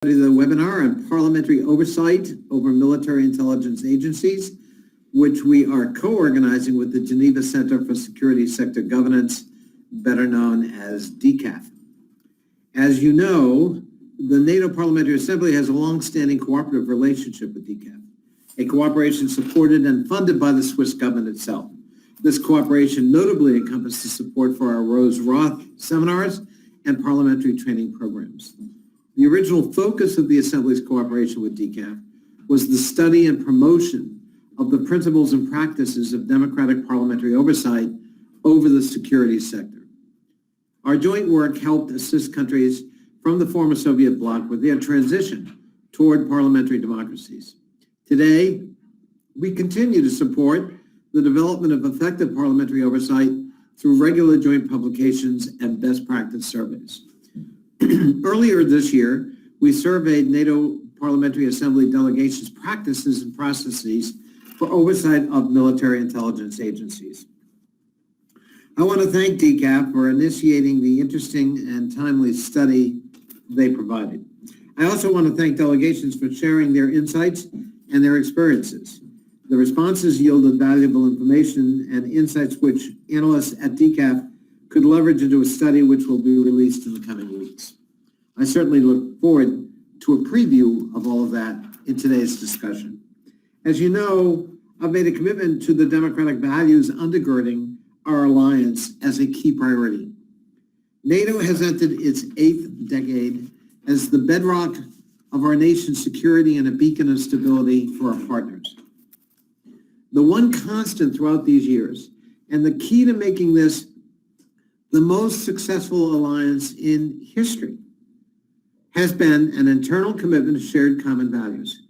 The webinar on parliamentary oversight over military intelligence agencies, which we are co-organizing with the Geneva Center for Security Sector Governance, better known as DCAF. As you know, the NATO Parliamentary Assembly has a long-standing cooperative relationship with DCAF, a cooperation supported and funded by the Swiss government itself. This cooperation notably encompasses support for our Rose Roth seminars and parliamentary training programs. The original focus of the Assembly's cooperation with DCAF was the study and promotion of the principles and practices of democratic parliamentary oversight over the security sector. Our joint work helped assist countries from the former Soviet bloc with their transition toward parliamentary democracies. Today, we continue to support the development of effective parliamentary oversight through regular joint publications and best practice surveys. Earlier this year, we surveyed NATO Parliamentary Assembly delegations' practices and processes for oversight of military intelligence agencies. I want to thank DCAF for initiating the interesting and timely study they provided. I also want to thank delegations for sharing their insights and their experiences. The responses yielded valuable information and insights which analysts at DCAF could leverage into a study which will be released in the coming weeks. I certainly look forward to a preview of all of that in today's discussion. As you know, I've made a commitment to the democratic values undergirding our alliance as a key priority. NATO has entered its 8th decade as the bedrock of our nation's security and a beacon of stability for our partners. The one constant throughout these years, and the key to making this the most successful alliance in history, has been an internal commitment to shared common values.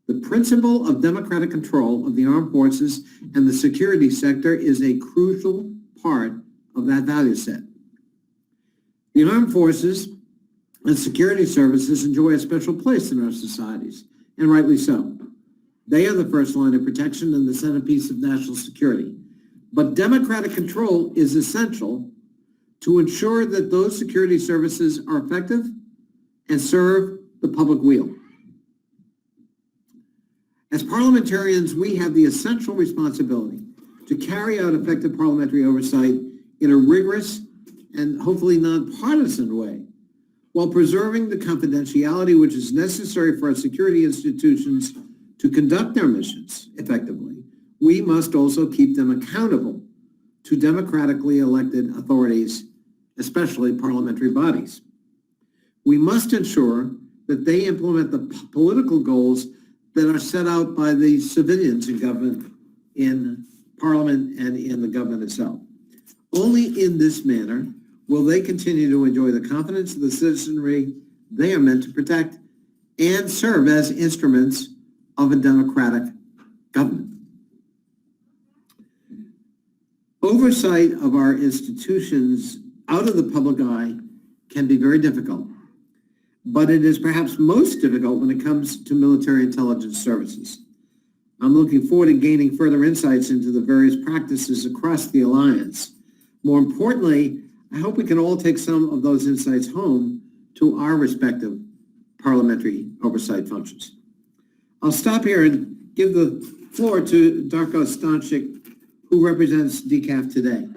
The principle of democratic control of the armed forces and the security sector is a crucial part of that value set. The armed forces and security services enjoy a special place in our societies, and rightly so. They are the first line of protection and the centerpiece of national security. But democratic control is essential to ensure that those security services are effective and serve the public weal. As parliamentarians, we have the essential responsibility to carry out effective parliamentary oversight in a rigorous and hopefully nonpartisan way, while preserving the confidentiality which is necessary for our security institutions to conduct their missions effectively. We must also keep them accountable to democratically elected authorities, especially parliamentary bodies. We must ensure that they implement the political goals that are set out by the civilians in government, in Parliament, and in the government itself. Only in this manner will they continue to enjoy the confidence of the citizenry they are meant to protect and serve as instruments of a democratic government. Oversight of our institutions out of the public eye can be very difficult, but it is perhaps most difficult when it comes to military intelligence services. I'm looking forward to gaining further insights into the various practices across the alliance. More importantly, I hope we can all take some of those insights home to our respective parliamentary oversight functions. I'll stop here and give the floor to Darko Stanchik, who represents DCAF today.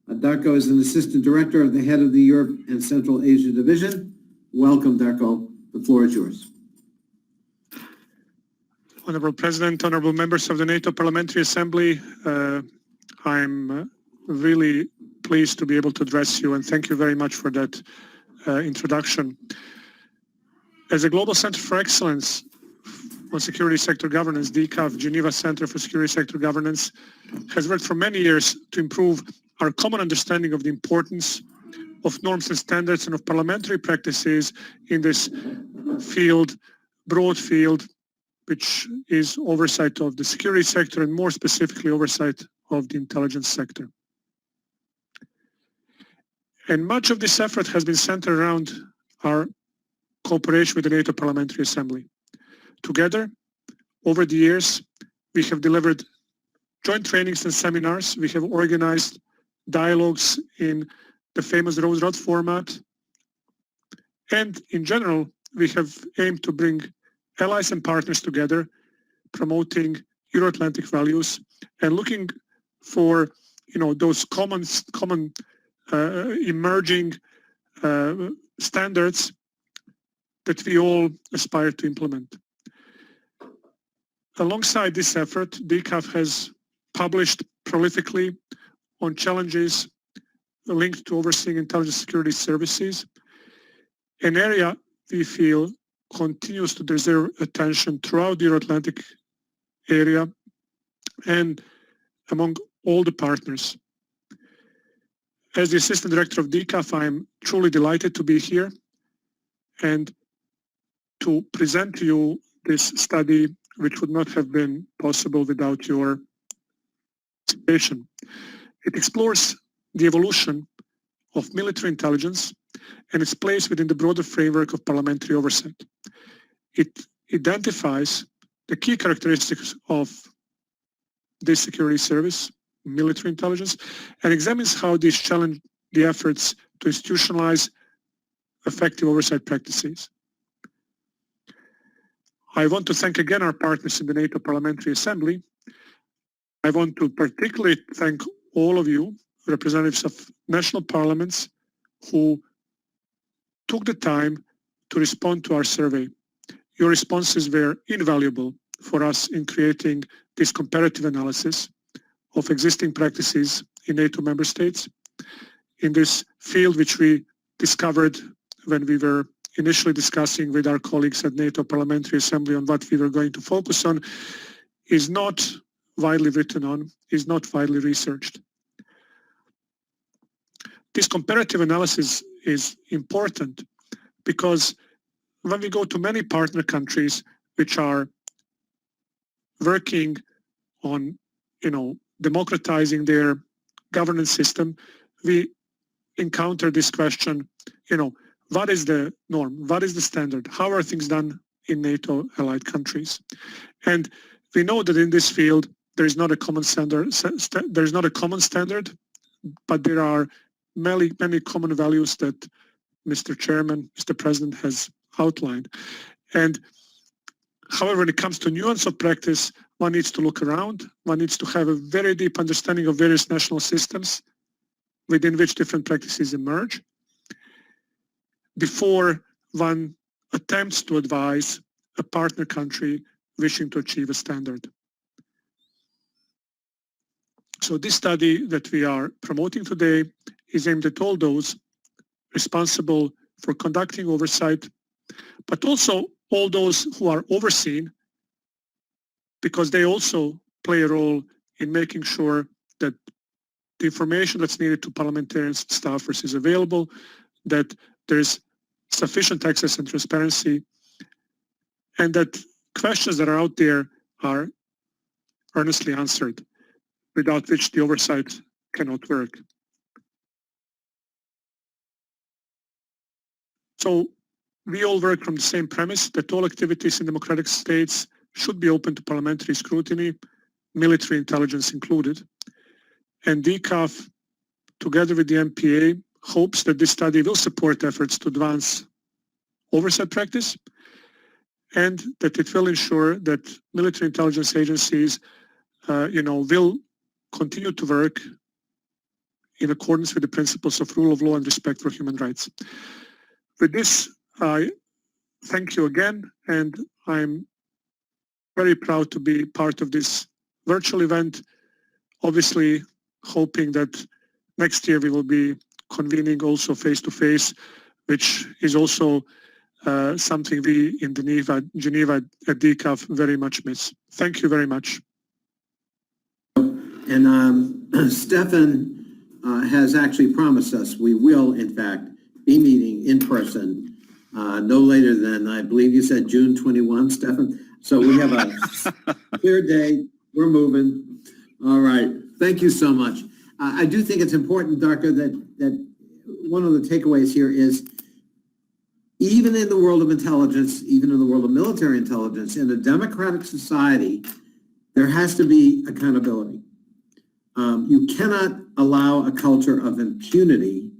Darko is an assistant director of the head of the Europe and Central Asia Division. Welcome, Darko. The floor is yours. Honorable President, honorable members of the NATO Parliamentary Assembly, I'm really pleased to be able to address you, and thank you very much for that introduction. As a Global Center for Excellence on Security Sector Governance, DCAF, Geneva Center for Security Sector Governance, has worked for many years to improve our common understanding of the importance of norms and standards and of parliamentary practices in this field, broad field, which is oversight of the security sector and more specifically oversight of the intelligence sector. And much of this effort has been centered around our cooperation with the NATO Parliamentary Assembly. Together, over the years, we have delivered joint trainings and seminars. We have organized dialogues in the famous Rose Roth format. And in general, we have aimed to bring allies and partners together, promoting Euro-Atlantic values and looking for, those common emerging standards that we all aspire to implement. Alongside this effort, DCAF has published prolifically on challenges linked to overseeing intelligence security services, an area we feel continues to deserve attention throughout the Euro-Atlantic area and among all the partners. As the Assistant Director of DCAF, I am truly delighted to be here and to present to you this study, which would not have been possible without your participation. It explores the evolution of military intelligence and its place within the broader framework of parliamentary oversight. It identifies the key characteristics of this security service, military intelligence, and examines how these challenge the efforts to institutionalize effective oversight practices. I want to thank again our partners in the NATO Parliamentary Assembly. I want to particularly thank all of you, representatives of national parliaments, who took the time to respond to our survey. Your responses were invaluable for us in creating this comparative analysis of existing practices in NATO member states in this field, which we discovered when we were initially discussing with our colleagues at NATO Parliamentary Assembly on what we were going to focus on, is not widely written on, is not widely researched. This comparative analysis is important because when we go to many partner countries which are working on, democratizing their governance system, we encounter this question, what is the norm? What is the standard? How are things done in NATO allied countries? And we know that in this field, there is not a common standard, but there are many common values that Mr. Chairman, Mr. President has outlined. And however, when it comes to nuance of practice, one needs to look around. One needs to have a very deep understanding of various national systems within which different practices emerge before one attempts to advise a partner country wishing to achieve a standard. So this study that we are promoting today is aimed at all those responsible for conducting oversight, but also all those who are overseen, because they also play a role in making sure that the information that's needed to parliamentarians and staffers is available, that there is sufficient access and transparency, and that questions that are out there are earnestly answered, without which the oversight cannot work. So we all work from the same premise that all activities in democratic states should be open to parliamentary scrutiny, military intelligence included. And DCAF, together with the MPA, hopes that this study will support efforts to advance oversight practice and that it will ensure that military intelligence agencies, will continue to work in accordance with the principles of rule of law and respect for human rights. With this, I thank you again, and I'm very proud to be part of this virtual event, obviously hoping that next year we will be convening also face-to-face, which is also something we in Geneva at DCAF very much miss. Thank you very much. And Stefan has actually promised us we will, in fact, be meeting in person no later than, I believe you said June 21, Stefan. So we have a clear day. We're moving. All right. Thank you so much. I do think it's important, Darko, that one of the takeaways here is even in the world of intelligence, even in the world of military intelligence, in a democratic society, there has to be accountability. You cannot allow a culture of impunity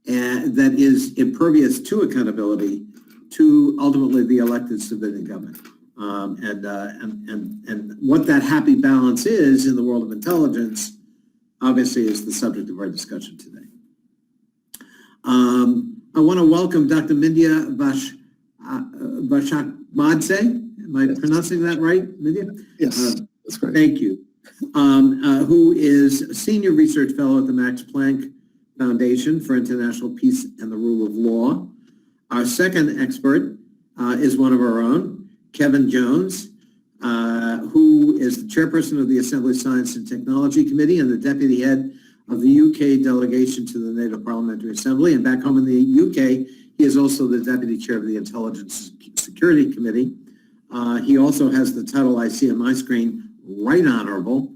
that is impervious to accountability to ultimately the elected civilian government. And what that happy balance is in the world of intelligence, obviously, is the subject of our discussion today. I want to welcome Dr. Mindya Bashakmadze. Am I pronouncing that right, Mindya? Yes, that's great. Thank you. Who is a senior research fellow at the Max Planck Foundation for International Peace and the Rule of Law. Our second expert is one of our own, Kevin Jones, who is the chairperson of the Assembly Science and Technology Committee and the deputy head of the UK delegation to the NATO Parliamentary Assembly. And back home in the UK, he is also the deputy chair of the Intelligence Security Committee. He also has the title I see on my screen, Right Honorable.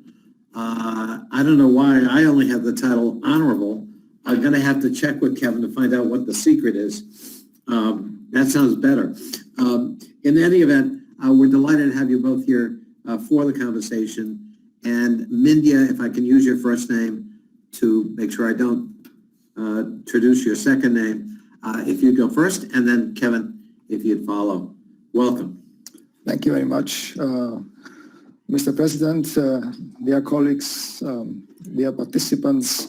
I don't know why I only have the title Honorable. I'm going to have to check with Kevin to find out what the secret is. That sounds better. In any event, we're delighted to have you both here for the conversation. And Mindya, if I can use your first name to make sure I don't introduce your second name, if you'd go first, and then Kevin, if you'd follow. Welcome. Thank you very much, Mr. President, dear colleagues, dear participants.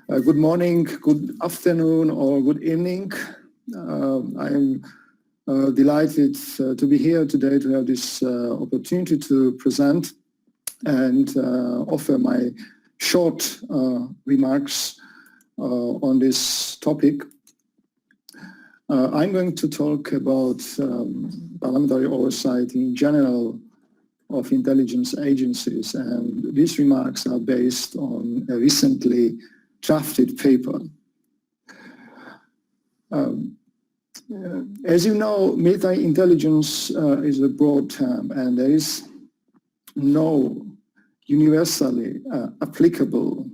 Good morning, good afternoon, or good evening. I'm delighted to be here today to have this opportunity to present and offer my short remarks on this topic. I'm going to talk about parliamentary oversight in general of intelligence agencies, and these remarks are based on a recently drafted paper. As you know, military intelligence is a broad term, and there is no universally applicable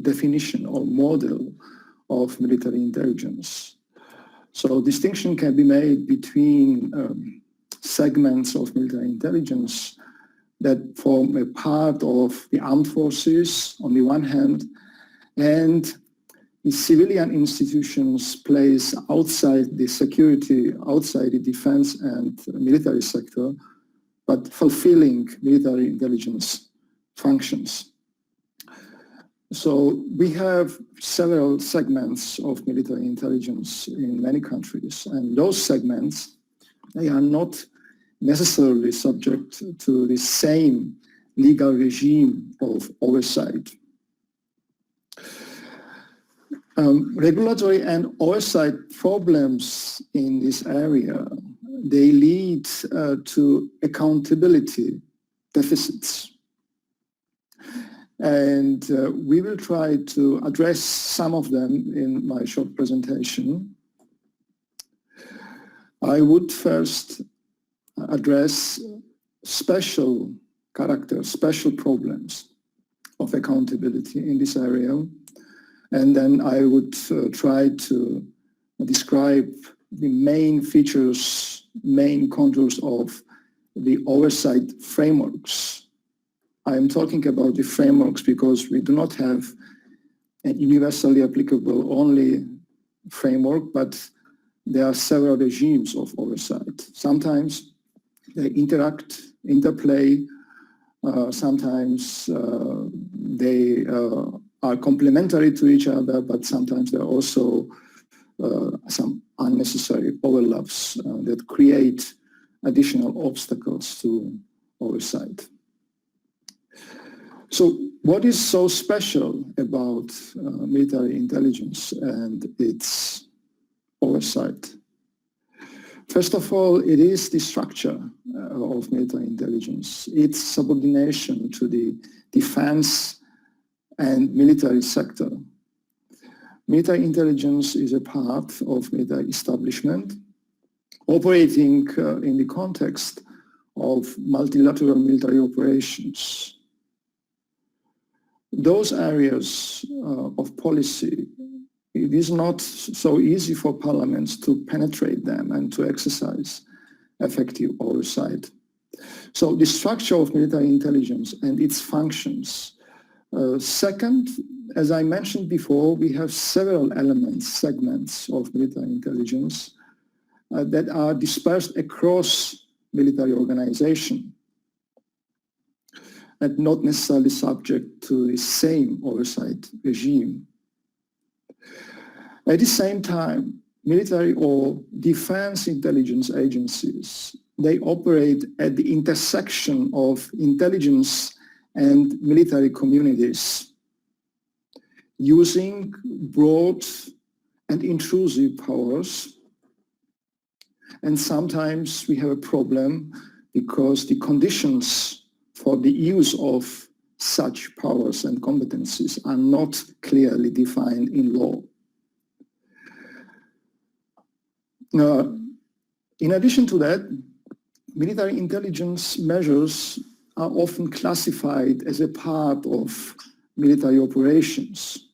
definition or model of military intelligence. So distinction can be made between segments of military intelligence that form a part of the armed forces on the one hand, and the civilian institutions placed outside the security, outside the defense and military sector, but fulfilling military intelligence functions. So we have several segments of military intelligence in many countries, and those segments, they are not necessarily subject to the same legal regime of oversight. Regulatory and oversight problems in this area, they lead to accountability deficits. And we will try to address some of them in my short presentation. I would first address special character, special problems of accountability in this area. And then I would try to describe the main features, main contours of the oversight frameworks. I am talking about the frameworks because we do not have an universally applicable only framework, but there are several regimes of oversight. Sometimes they interact, interplay, sometimes they are complementary to each other, but sometimes there are also some unnecessary overlaps that create additional obstacles to oversight. So what is so special about military intelligence and its oversight? First of all, it is the structure of military intelligence, its subordination to the defense and military sector. Military intelligence is a part of military establishment, operating in the context of multilateral military operations. Those areas of policy, it is not so easy for parliaments to penetrate them and to exercise effective oversight. So the structure of military intelligence and its functions. Second, as I mentioned before, we have several elements, segments of military intelligence, that are dispersed across military organization and not necessarily subject to the same oversight regime. At the same time, military or defense intelligence agencies, they operate at the intersection of intelligence and military communities, using broad and intrusive powers. And sometimes we have a problem because the conditions for the use of such powers and competencies are not clearly defined in law. Now, in addition to that, military intelligence measures are often classified as a part of military operations.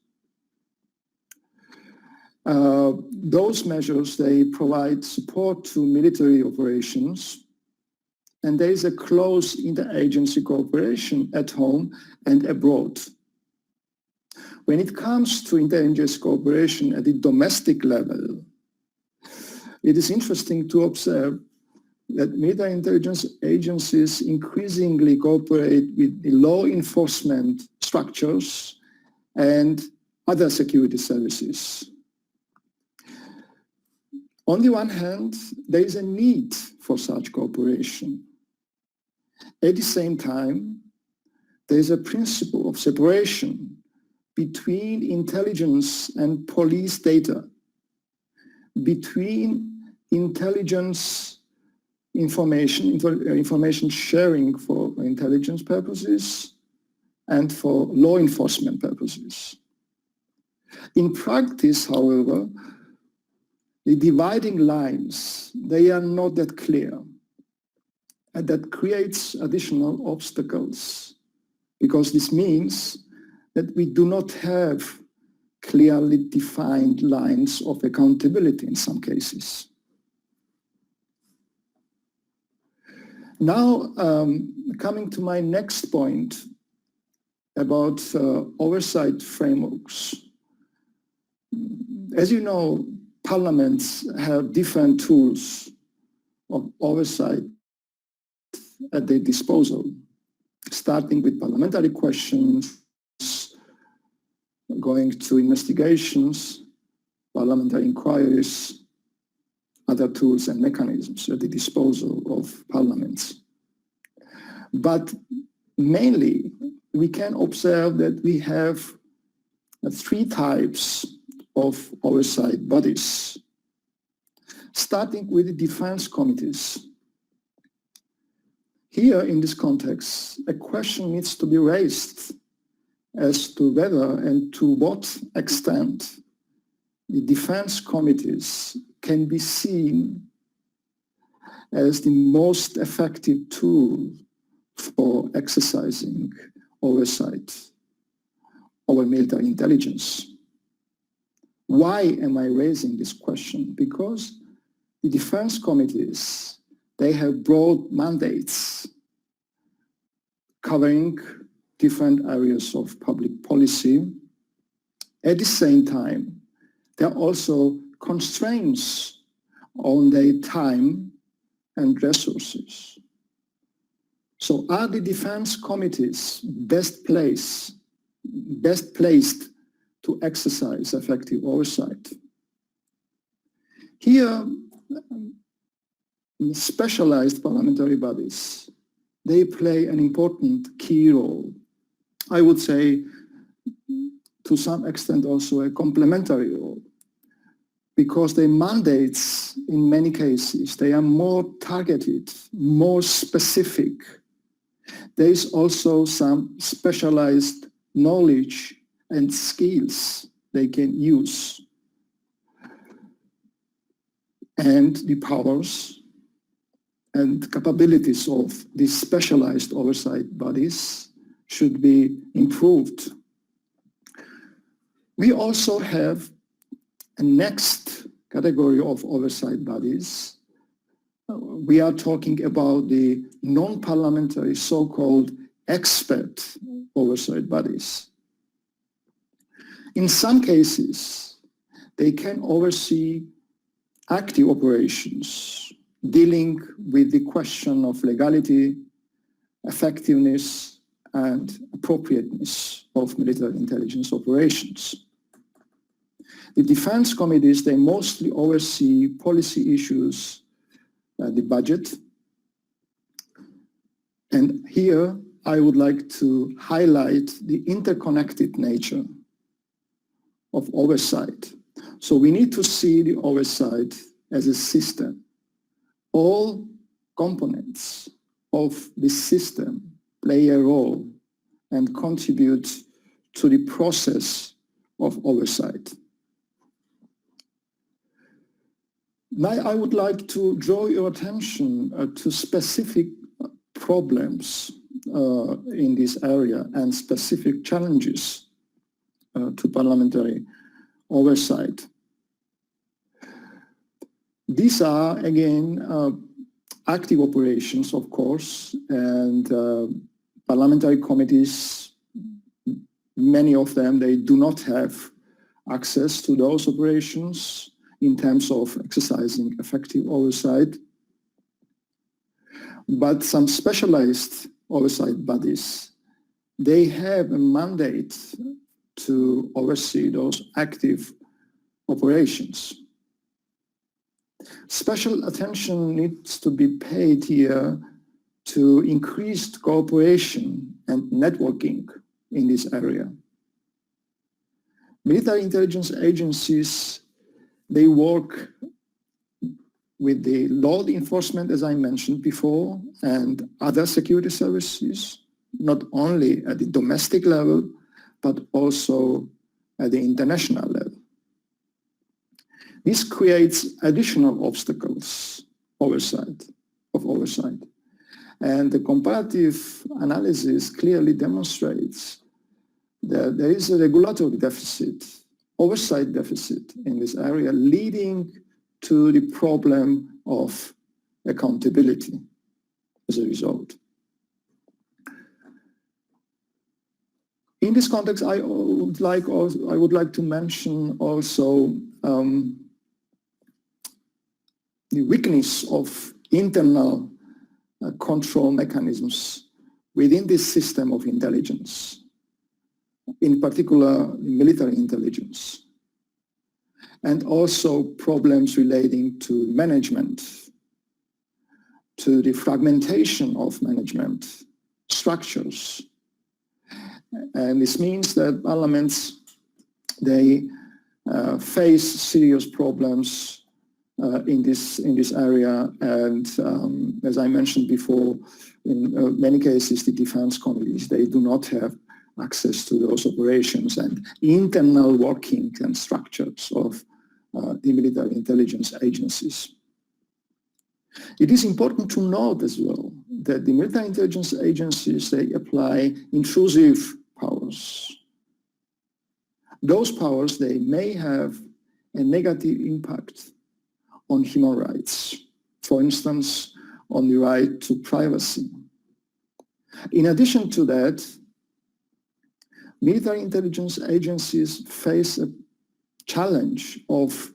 Those measures, they provide support to military operations, and there is a close interagency cooperation at home and abroad. When it comes to interagency cooperation at the domestic level, it is interesting to observe that military intelligence agencies increasingly cooperate with the law enforcement structures and other security services. On the one hand, there is a need for such cooperation. At the same time, there is a principle of separation between intelligence and police data, between intelligence information sharing for intelligence purposes and for law enforcement purposes. In practice, however, the dividing lines, they are not that clear. And that creates additional obstacles, because this means that we do not have clearly defined lines of accountability in some cases. Now, coming to my next point about oversight frameworks. As you know, parliaments have different tools of oversight at their disposal, starting with parliamentary questions, going to investigations, parliamentary inquiries, other tools and mechanisms at the disposal of parliaments. But mainly, we can observe that we have three types of oversight bodies, starting with the defense committees. Here, in this context, a question needs to be raised as to whether and to what extent the defense committees can be seen as the most effective tool for exercising oversight over military intelligence. Why am I raising this question? Because the defense committees, they have broad mandates covering different areas of public policy. At the same time, there are also constraints on their time and resources. So are the defense committees best placed to exercise effective oversight? Here, specialized parliamentary bodies, they play an important key role. I would say, to some extent, also a complementary role, because their mandates, in many cases, they are more targeted, more specific. There is also some specialized knowledge and skills they can use. And the powers and capabilities of these specialized oversight bodies should be improved. We also have a next category of oversight bodies. We are talking about the non-parliamentary so-called expert oversight bodies. In some cases, they can oversee active operations dealing with the question of legality, effectiveness, and appropriateness of military intelligence operations. The defense committees, they mostly oversee policy issues, the budget. And here I would like to highlight the interconnected nature of oversight. So we need to see the oversight as a system. All components of this system play a role and contribute to the process of oversight. Now I would like to draw your attention to specific problems in this area and specific challenges to parliamentary oversight. These are, again, active operations, of course, and parliamentary committees, many of them, they do not have access to those operations in terms of exercising effective oversight. But some specialized oversight bodies, they have a mandate to oversee those active operations. Special attention needs to be paid here to increased cooperation and networking in this area. Military intelligence agencies, they work with the law enforcement, as I mentioned before, and other security services, not only at the domestic level, but also at the international level. This creates additional obstacles of oversight. And the comparative analysis clearly demonstrates that there is a regulatory deficit, oversight deficit in this area, leading to the problem of accountability as a result. In this context, I would like to mention also the weakness of internal control mechanisms within this system of intelligence, in particular military intelligence, and also problems relating to management, to the fragmentation of management structures. And this means that parliaments, they face serious problems in this area, and as I mentioned before, in many cases the defense committees, they do not have access to those operations and internal working and structures of the military intelligence agencies. It is important to note as well that the military intelligence agencies, they apply intrusive powers. Those powers, they may have a negative impact on human rights, for instance, on the right to privacy. In addition to that, military intelligence agencies face a challenge of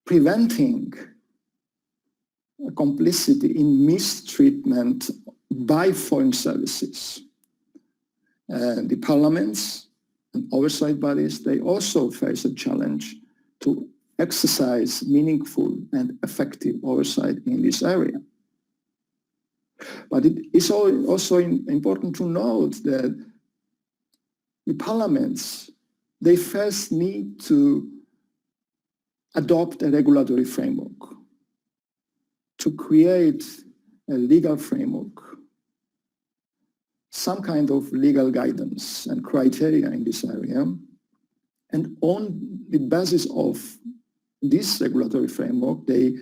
preventing complicity in mistreatment by foreign services. The parliaments and oversight bodies, they also face a challenge to exercise meaningful and effective oversight in this area. But it is also important to note that the parliaments, they first need to adopt a regulatory framework, to create a legal framework, some kind of legal guidance and criteria in this area. And on the basis of this regulatory framework, they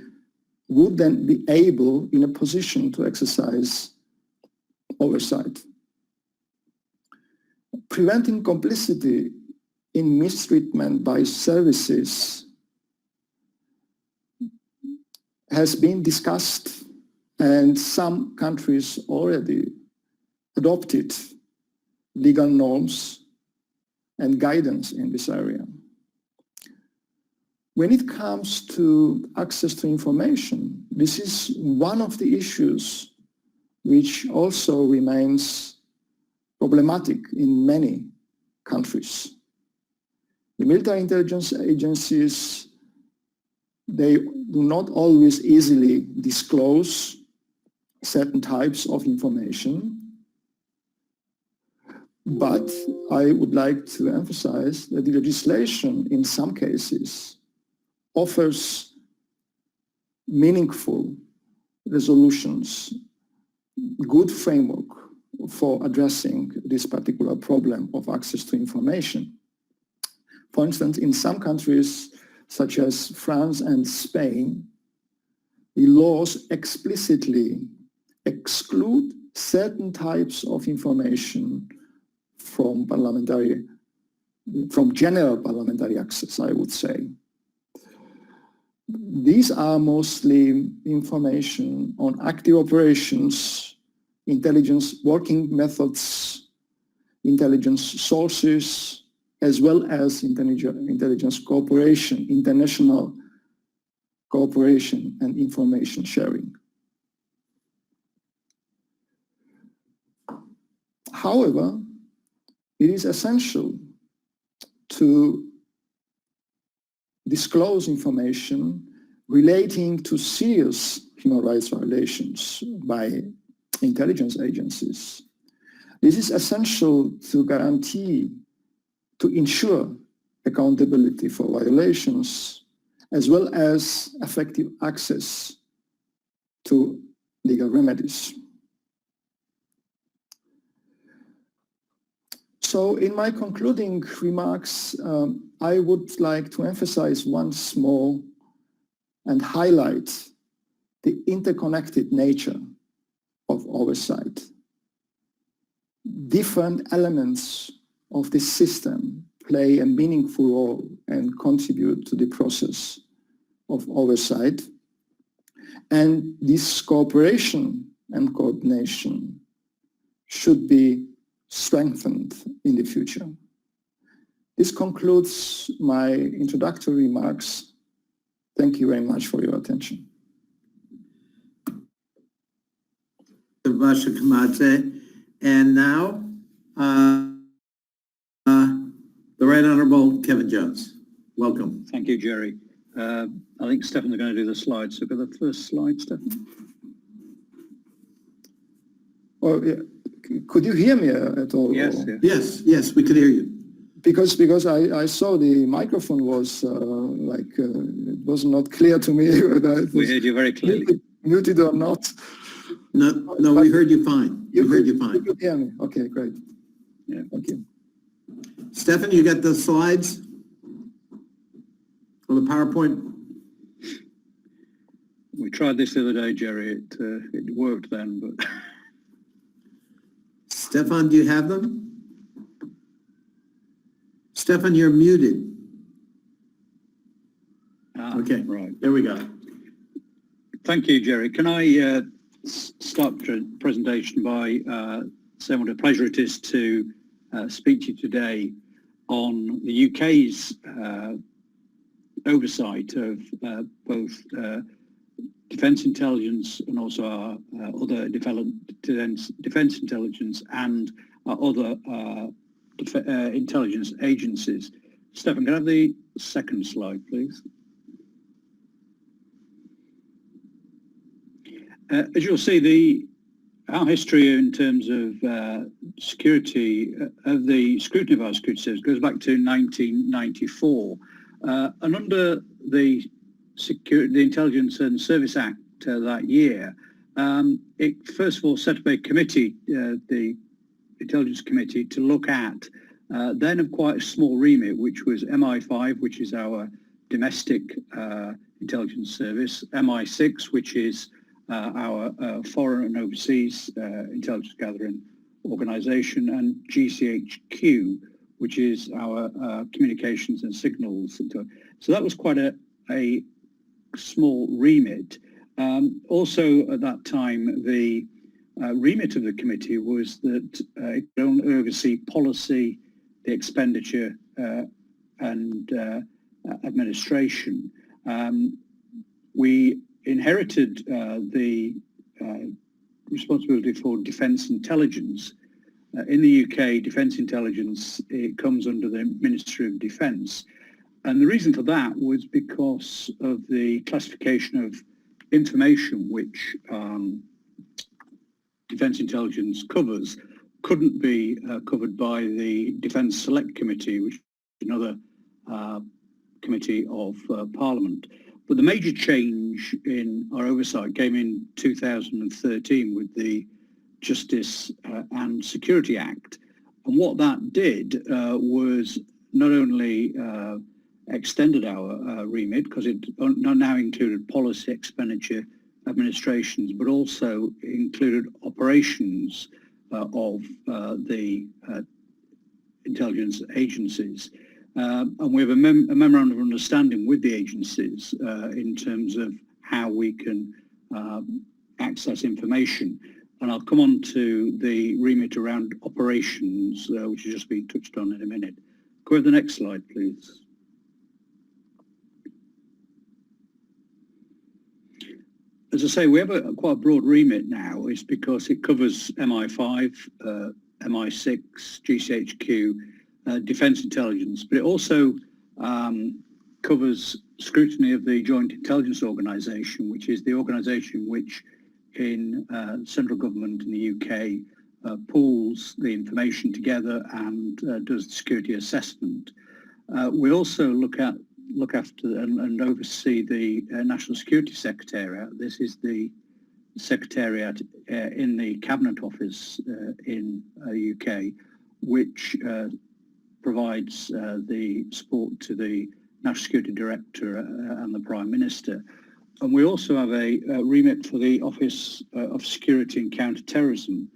would then be able, in a position to exercise oversight. Preventing complicity in mistreatment by services has been discussed, and some countries already adopted legal norms and guidance in this area. when it comes to access to information, this is one of the issues which also remains problematic in many countries. The military intelligence agencies, they do not always easily disclose certain types of information, but I would like to emphasize that the legislation in some cases offers meaningful resolutions, good framework for addressing this particular problem of access to information. For instance, in some countries, such as France and Spain, the laws explicitly exclude certain types of information from general parliamentary access, I would say. These are mostly information on active operations, intelligence working methods, intelligence sources, as well as intelligence cooperation, international cooperation and information sharing. However, it is essential to disclose information relating to serious human rights violations by intelligence agencies. This is essential to guarantee, to ensure accountability for violations, as well as effective access to legal remedies. So in my concluding remarks, I would like to emphasize once more and highlight the interconnected nature of oversight. Different elements of this system play a meaningful role and contribute to the process of oversight. And this cooperation and coordination should be strengthened in the future. This concludes my introductory remarks. Thank you very much for your attention. Vasha Kamadze. And now, the Right Honorable Kevin Jones. Welcome. Thank you, Jerry. I think Stefan is going to do the slides. So go to the first slide, Stefan. Oh, yeah. Could you hear me at all? Yes, yeah. Yes, we could hear you. Because I saw the microphone was it was not clear to me whether it was we heard you very clearly. muted or not. No, we heard you fine. We heard you fine. You could hear me. Okay, great. Yeah. Thank you. Stefan, you got the slides? Or the PowerPoint? We tried this the other day, Jerry. It worked then, but... Stefan, do you have them? Stefan, you're muted. Okay, right. There we go. Thank you, Jerry. Can I start the presentation by saying what a pleasure it is to speak to you today on the UK's oversight of both defence intelligence and also our other defence intelligence and our other intelligence agencies. Stefan, can I have the second slide, please? As you'll see, our history in terms of security, of the scrutiny of our security service goes back to 1994. And under the Intelligence and Service Act that year, it first of all set up a committee, the Intelligence Committee, to look at then of quite a small remit, which was MI5, which is our domestic intelligence service, MI6, which is our foreign and overseas intelligence gathering organisation, and GCHQ, which is our communications and signals. So that was quite a small remit. Also at that time, the remit of the committee was that it could only oversee policy, the expenditure, and administration. We inherited the responsibility for defence intelligence. In the UK, defence intelligence, it comes under the Ministry of Defence. And the reason for that was because of the classification of information which defence intelligence covers couldn't be covered by the Defence Select Committee, which is another committee of Parliament. But the major change in our oversight came in 2013 with the Justice and Security Act. And what that did was not only extended our remit, because it now included policy, expenditure, administrations, but also included operations of the intelligence agencies. And we have a memorandum of understanding with the agencies in terms of how we can access information. And I'll come on to the remit around operations, which has just been touched on in a minute. Go to the next slide, please. As I say, we have quite a broad remit now. It's because it covers MI5, MI6, GCHQ, defence intelligence, but it also covers scrutiny of the Joint Intelligence Organisation, which is the organisation which in central government in the UK pools the information together and does the security assessment. We also look after and oversee the National Security Secretariat. This is the secretariat in the Cabinet Office in the UK, which provides the support to the National Security Director and the Prime Minister. And we also have a remit for the Office of Security and Counter-Terrorism,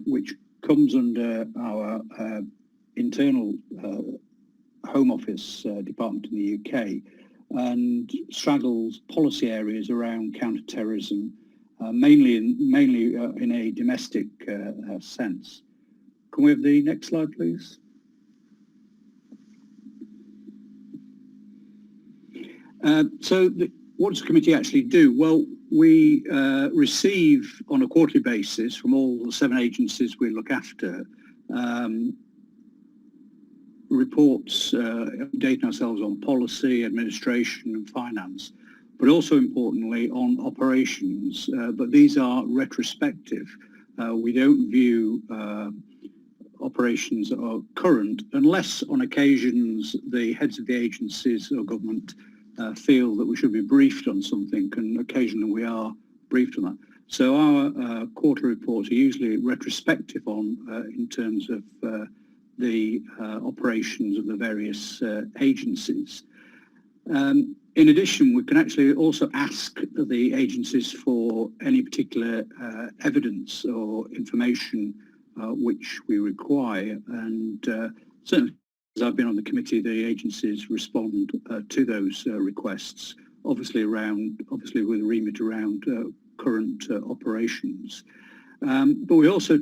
which comes under our internal Home Office department in the UK and straddles policy areas around counter-terrorism, mainly in a domestic sense. Can we have the next slide, please? What does the committee actually do? Well, we receive on a quarterly basis from all the 7 agencies we look after reports updating ourselves on policy, administration and finance, but also importantly on operations. But these are retrospective. We don't view operations that are current unless on occasions the heads of the agencies or government feel that we should be briefed on something, and occasionally we are briefed on that. So our quarter reports are usually retrospective on in terms of the operations of the various agencies. In addition, we can actually also ask the agencies for any particular evidence or information which we require, and certainly as I've been on the committee, the agencies respond to those requests, obviously with a remit around current operations. But we also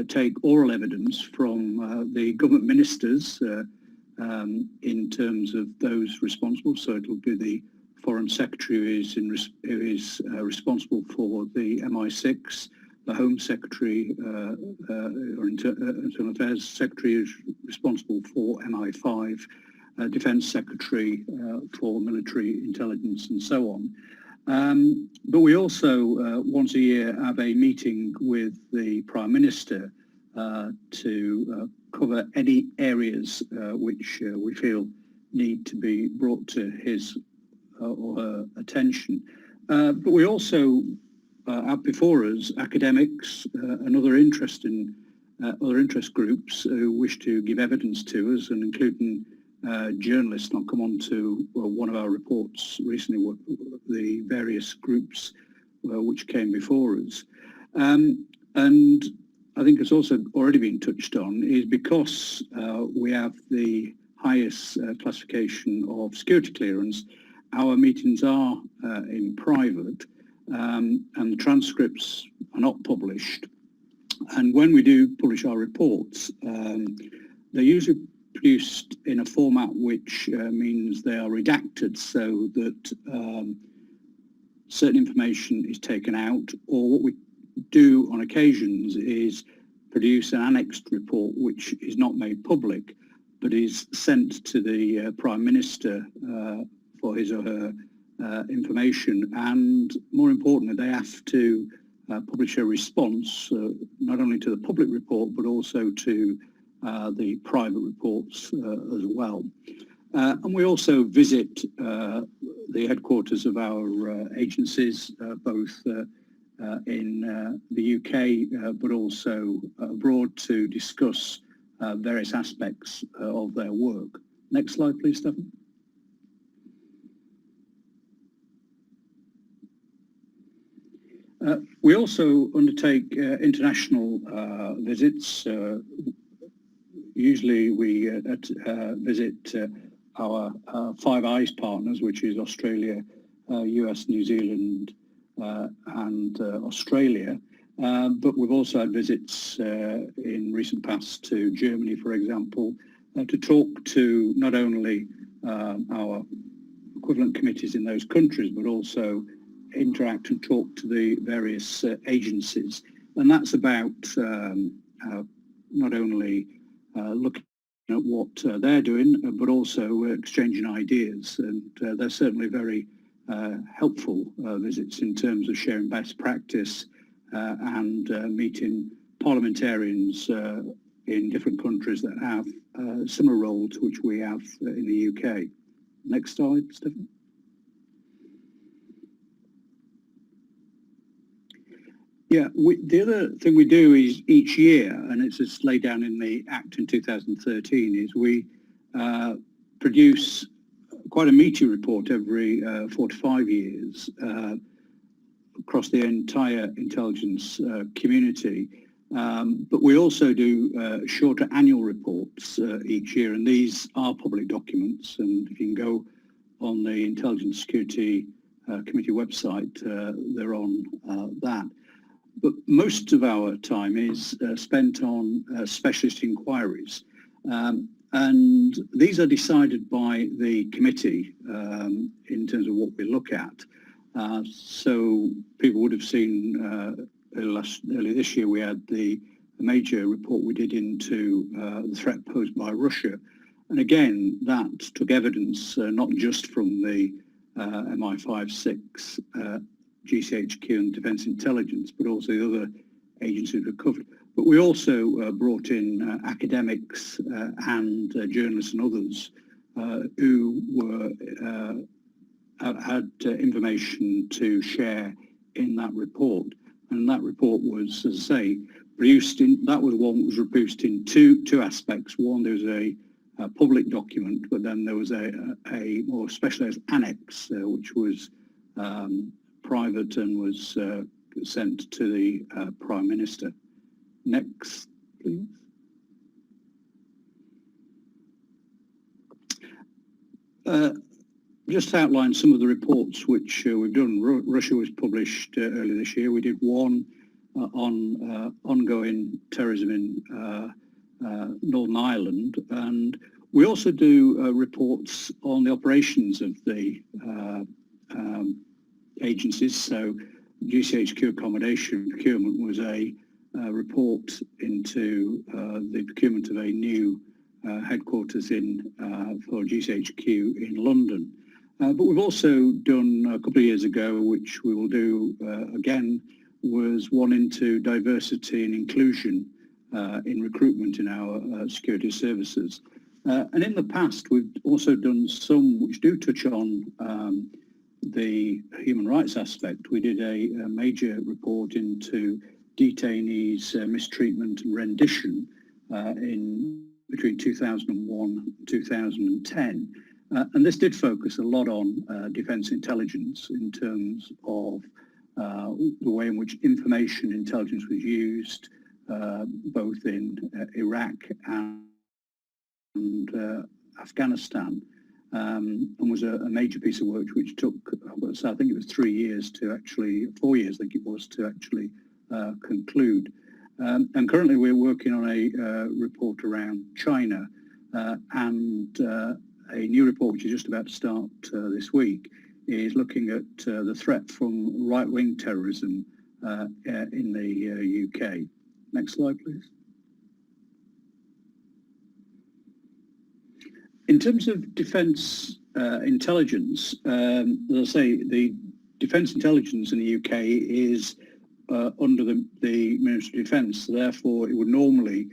take oral evidence from the government ministers in terms of those responsible. So it'll be the Foreign Secretary who is responsible for the MI6, the Home Secretary or Internal Affairs Secretary is responsible for MI5, Defence Secretary for military intelligence and so on. But we also once a year have a meeting with the Prime Minister to cover any areas which we feel need to be brought to his or her attention. But we also have before us academics and other interest groups who wish to give evidence to us, and including journalists. And I'll come on to one of our reports recently, what the various groups which came before us. And I think it's also already been touched on, is because we have the highest classification of security clearance, our meetings are in private, and the transcripts are not published. And when we do publish our reports, they're usually produced in a format which means they are redacted so that certain information is taken out, or what we do on occasions is produce an annexed report which is not made public but is sent to the Prime Minister for his or her information, and more importantly they have to publish a response not only to the public report but also to the private reports as well. And we also visit the headquarters of our agencies, both in the UK but also abroad, to discuss various aspects of their work. Next slide, please, Stefan. We also undertake international visits. Usually we visit our Five Eyes partners, which is Australia, US, New Zealand and Australia. But we've also had visits in recent past to Germany, for example, to talk to not only our equivalent committees in those countries, but also interact and talk to the various agencies. And that's about not only looking at what they're doing, but also exchanging ideas. And they're certainly very helpful visits in terms of sharing best practice and meeting parliamentarians in different countries that have similar roles to which we have in the UK. Next slide, Stephen. Yeah, the other thing we do is each year, and it's just laid down in the Act in 2013, is we produce quite a meaty report every 4 to 5 years across the entire intelligence community. But we also do shorter annual reports each year, and these are public documents. And if you can go on the Intelligence Security Committee website, they're on that. But most of our time is spent on specialist inquiries. And these are decided by the committee in terms of what we look at. So people would have seen earlier this year we had the major report we did into the threat posed by Russia. And again, that took evidence not just from the MI5-6 GCHQ and Defence Intelligence, but also the other agencies that covered. But we also brought in academics and journalists and others who were had information to share in that report. And that report was, as I say, produced in, that was one that was produced in two aspects. One, there was a public document, but then there was a more specialised annex, which was private and was sent to the Prime Minister. Next, please. Just to outline some of the reports which we've done. Russia was published earlier this year. We did one on ongoing terrorism in Northern Ireland, and we also do reports on the operations of the agencies. So GCHQ accommodation procurement was a report into the procurement of a new headquarters for GCHQ in London. But we've also done a couple of years ago, which we will do again, was one into diversity and inclusion in recruitment in our security services. And in the past, we've also done some which do touch on the human rights aspect. We did a major report into detainees' mistreatment and rendition in between 2001 and 2010. And this did focus a lot on defence intelligence in terms of the way in which information intelligence was used, both in Iraq and Afghanistan, and was a major piece of work which took, I think it was 3 years to actually, 4 years I think it was to actually conclude. And currently we're working on a report around China, and a new report which is just about to start this week is looking at the threat from right-wing terrorism in the UK. Next slide, please. In terms of defence intelligence, as I say, the defence intelligence in the UK is under the Ministry of Defence. Therefore, it would normally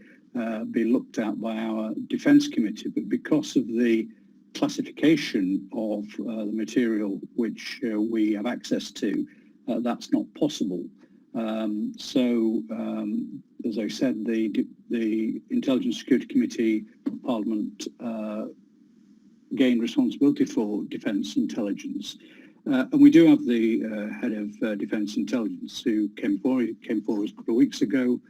be looked at by our Defence Committee, but because of the classification of the material which we have access to, that's not possible. As I said, the Intelligence Security Committee of Parliament gained responsibility for defence intelligence. And we do have the head of defence intelligence who came forward a couple of weeks ago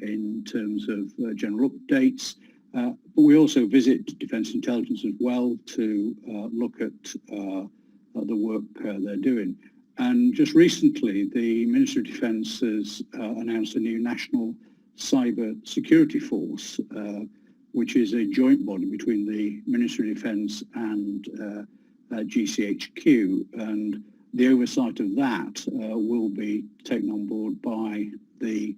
in terms of general updates. But we also visit defence intelligence as well to look at the work they're doing. And just recently, the Ministry of Defence has announced a new national cyber security force, which is a joint body between the Ministry of Defence and GCHQ. And the oversight of that will be taken on board by the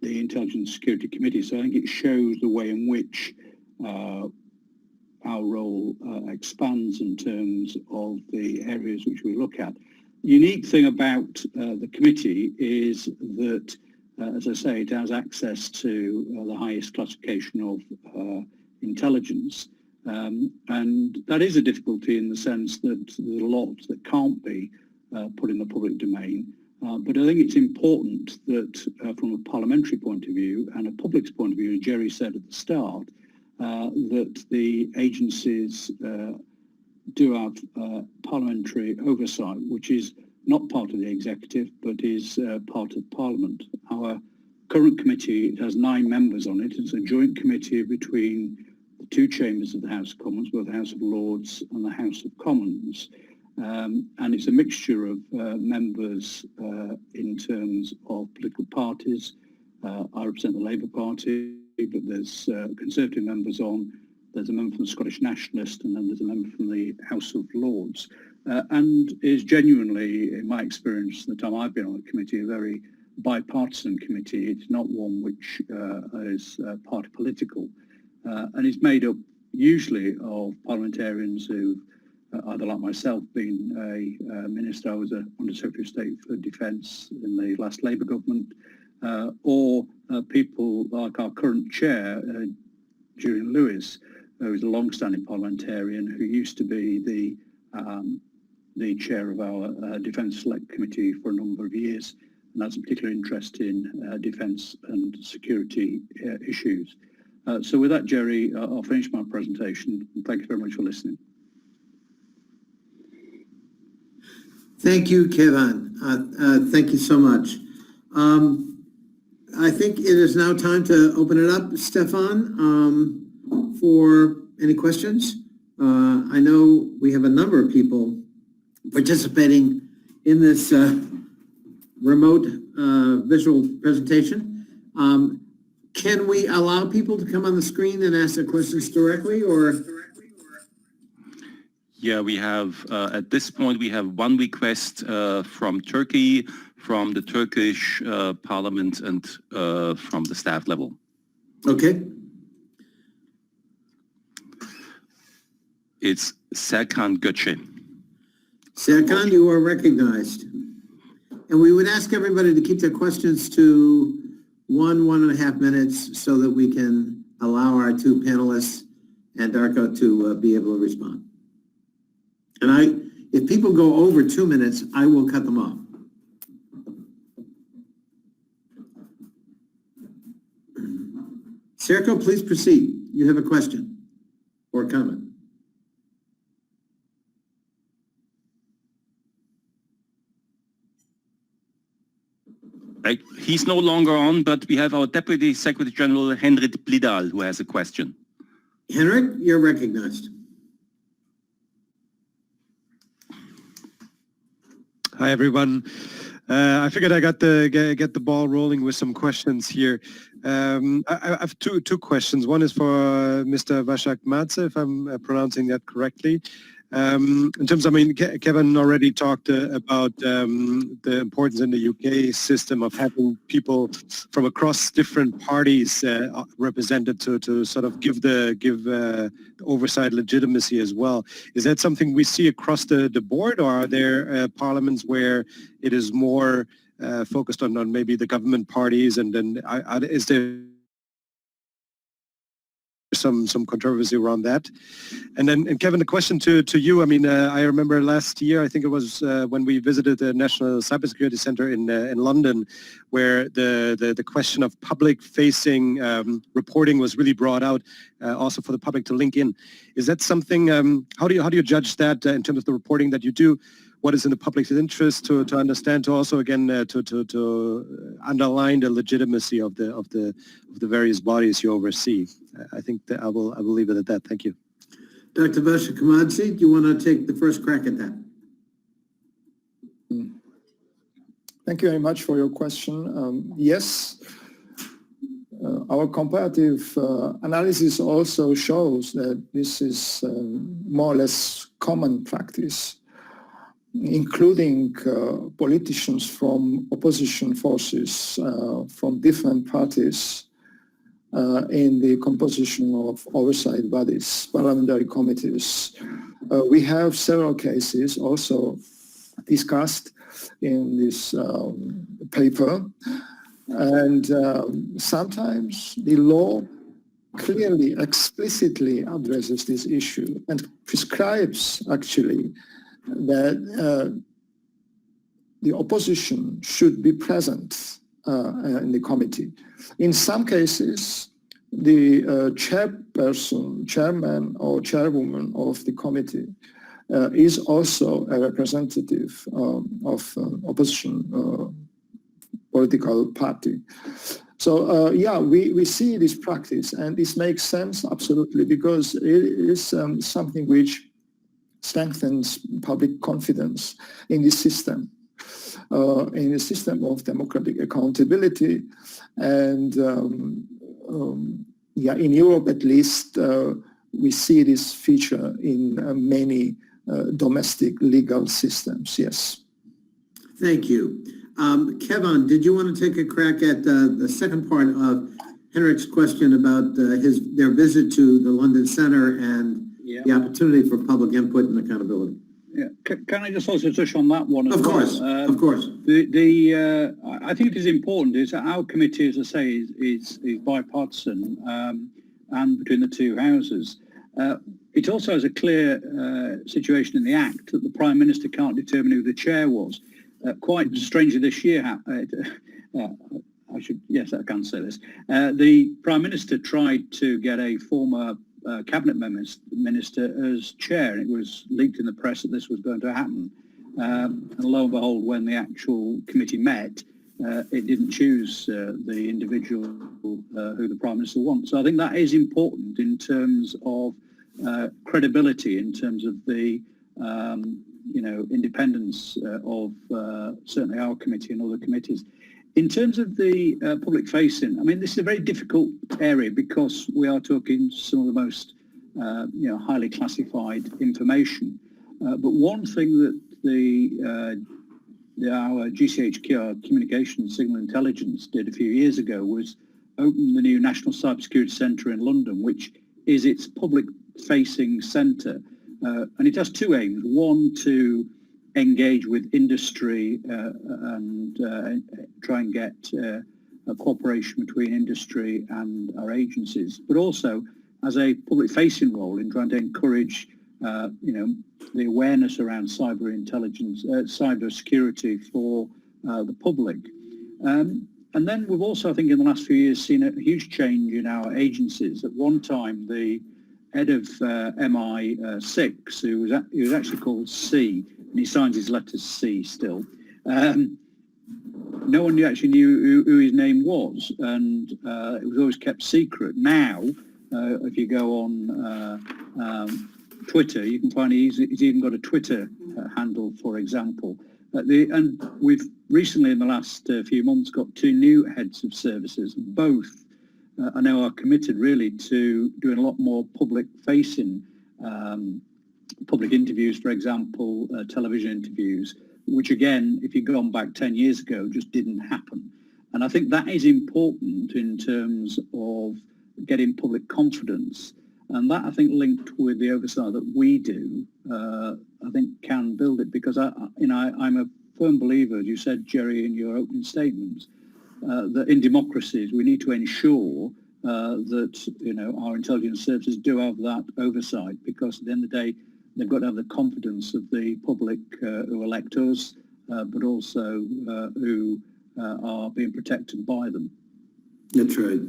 Intelligence Security Committee. So I think it shows the way in which our role expands in terms of the areas which we look at. The unique thing about the committee is that, as I say, it has access to the highest classification of intelligence. And that is a difficulty in the sense that there's a lot that can't be put in the public domain. But I think it's important that from a parliamentary point of view and a public's point of view, as Jerry said at the start, that the agencies do have parliamentary oversight, which is not part of the executive, but is part of Parliament. Our current committee has 9 members on it. It's a joint committee between the 2 chambers of the House of Commons, both the House of Lords and the House of Commons. And it's a mixture of members in terms of political parties. I represent the Labour Party, but there's Conservative members on, there's a member from the Scottish Nationalist, and then there's a member from the House of Lords. And is genuinely, in my experience, the time I've been on the committee, a very bipartisan committee. It's not one which is party political. And it's made up usually of parliamentarians who either like myself, being a minister, I was Under Secretary of State for Defence in the last Labour government, or people like our current chair, Julian Lewis, who is a long-standing parliamentarian who used to be the chair of our Defence Select Committee for a number of years, and has a particular interest in defence and security issues. So with that, Jerry, I'll finish my presentation. Thank you very much for listening. Thank you, Kevin. Thank you so much. I think it is now time to open it up, Stefan, for any questions. I know we have a number of people participating in this remote visual presentation. Can we allow people to come on the screen and ask their questions directly, or? Yeah, we have, at this point, we have one request from Turkey, from the Turkish Parliament, and from the staff level. Okay. It's Serkan Göçe. Serkan, you are recognized. And we would ask everybody to keep their questions to 1.5 minutes so that we can allow our 2 panelists and Darko to be able to respond. And if people go over 2 minutes, I will cut them off. Serko, please proceed. You have a question or comment. Right. He's no longer on, but we have our Deputy Secretary General, Henrik Blidal, who has a question. Henrik, you're recognized. Hi, everyone. I figured I got get the ball rolling with some questions here. I have two questions. One is for Mr. Vashak Matze, if I'm pronouncing that correctly. In terms, I mean, Kevin already talked about the importance in the UK system of having people from across different parties represented to sort of give the oversight legitimacy as well. Is that something we see across the board, or are there parliaments where it is more focused on maybe the government parties, and then is there some controversy around that? And then, Kevin, the question to you, I mean, I remember last year, I think it was when we visited the National Cybersecurity Center in London, where the question of public-facing reporting was really brought out, also for the public to link in. Is that something? How do you judge that in terms of the reporting that you do? What is in the public's interest to understand, to also again to underline the legitimacy of the various bodies you oversee? I think that I will leave it at that. Thank you. Dr. Vashak Matze, do you want to take the first crack at that? Thank you very much for your question. Yes, our comparative analysis also shows that this is more or less common practice, including politicians from opposition forces, from different parties in the composition of oversight bodies, parliamentary committees. We have several cases also discussed in this paper, and sometimes the law clearly, explicitly addresses this issue and prescribes actually that the opposition should be present in the committee. In some cases, the chairman or chairwoman of the committee is also a representative of opposition political party. So yeah, we see this practice, and this makes sense absolutely, because it is something which strengthens public confidence in the system of democratic accountability. And yeah, in Europe at least, we see this feature in many domestic legal systems. Yes. Thank you. Kevin, did you want to take a crack at the second part of Henrik's question about their visit to the London Centre and the opportunity for public input and accountability? Yeah. Can I just also touch on that one as well? Of course. I think it is important is that our committee, as I say, is bipartisan and between the two houses. It also has a clear situation in the Act that the Prime Minister can't determine who the chair was. Quite strangely this year, I can say this. The Prime Minister tried to get a former cabinet minister as chair, and it was leaked in the press that this was going to happen. And lo and behold, when the actual committee met, it didn't choose the individual who the Prime Minister wants. So I think that is important in terms of credibility, in terms of the independence of certainly our committee and other committees. In terms of the public facing, I mean, this is a very difficult area because we are talking some of the most highly classified information. But one thing that our GCHQ, our Communications Signal Intelligence, did a few years ago was open the new National Cybersecurity Centre in London, which is its public-facing centre. And it has two aims. One, to engage with industry and try and get a cooperation between industry and our agencies, but also as a public-facing role in trying to encourage the awareness around cyber intelligence, cyber security for the public. And then we've also, I think, in the last few years seen a huge change in our agencies. At one time, the head of MI6, who was actually called C, and he signs his letters C still. No one actually knew who his name was, and it was always kept secret. Now, if you go on Twitter, you can find he's even got a Twitter handle, for example. And we've recently, in the last few months, got 2 new heads of services. Both I know are committed really to doing a lot more public-facing, public interviews, for example, television interviews, which again, if you'd gone back 10 years ago, just didn't happen. And I think that is important in terms of getting public confidence. And that, I think, linked with the oversight that we do, I think can build it, because I'm a firm believer, as you said, Jerry, in your opening statements, that in democracies we need to ensure that our intelligence services do have that oversight, because at the end of the day they've got to have the confidence of the public who elect us, but also who are being protected by them. That's right.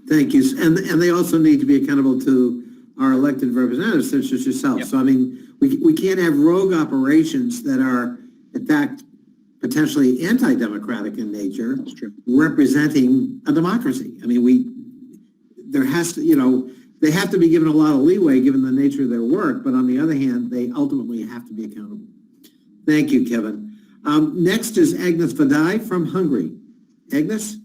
Thank you. And they also need to be accountable to our elected representatives, such as yourself. Yep. So, I mean, we can't have rogue operations that are, in fact, potentially anti-democratic in nature, That's true, representing a democracy. I mean, there has to, they have to be given a lot of leeway given the nature of their work, but on the other hand, they ultimately have to be accountable. Thank you, Kevin. Next is Agnes Fedai from Hungary. Agnes?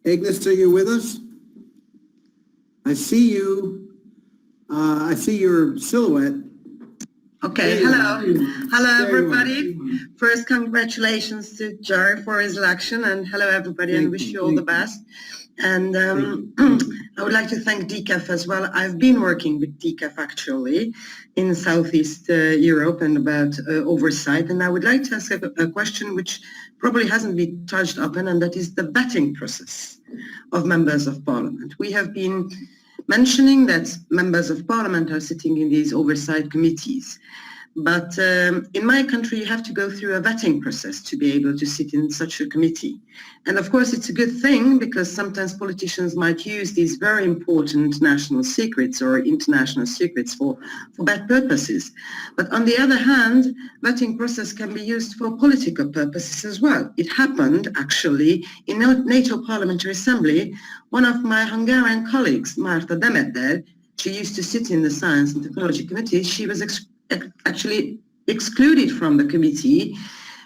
Agnes, are you with us? I see you. I see your silhouette. Okay, hello. Hello, everybody. First, congratulations to Jerry for his election, and hello, everybody, and wish you all the best. And I would like to thank DCAF as well. I've been working with DCAF, actually, in Southeast Europe and about oversight, and I would like to ask a question which probably hasn't been touched upon, and that is the vetting process of members of parliament. We have been mentioning that members of parliament are sitting in these oversight committees. But in my country, you have to go through a vetting process to be able to sit in such a committee. And of course, it's a good thing, because sometimes politicians might use these very important national secrets or international secrets for bad purposes. But on the other hand, vetting process can be used for political purposes as well. It happened, actually, in NATO Parliamentary Assembly. One of my Hungarian colleagues, Marta Demeter, she used to sit in the Science and Technology Committee. She was actually excluded from the committee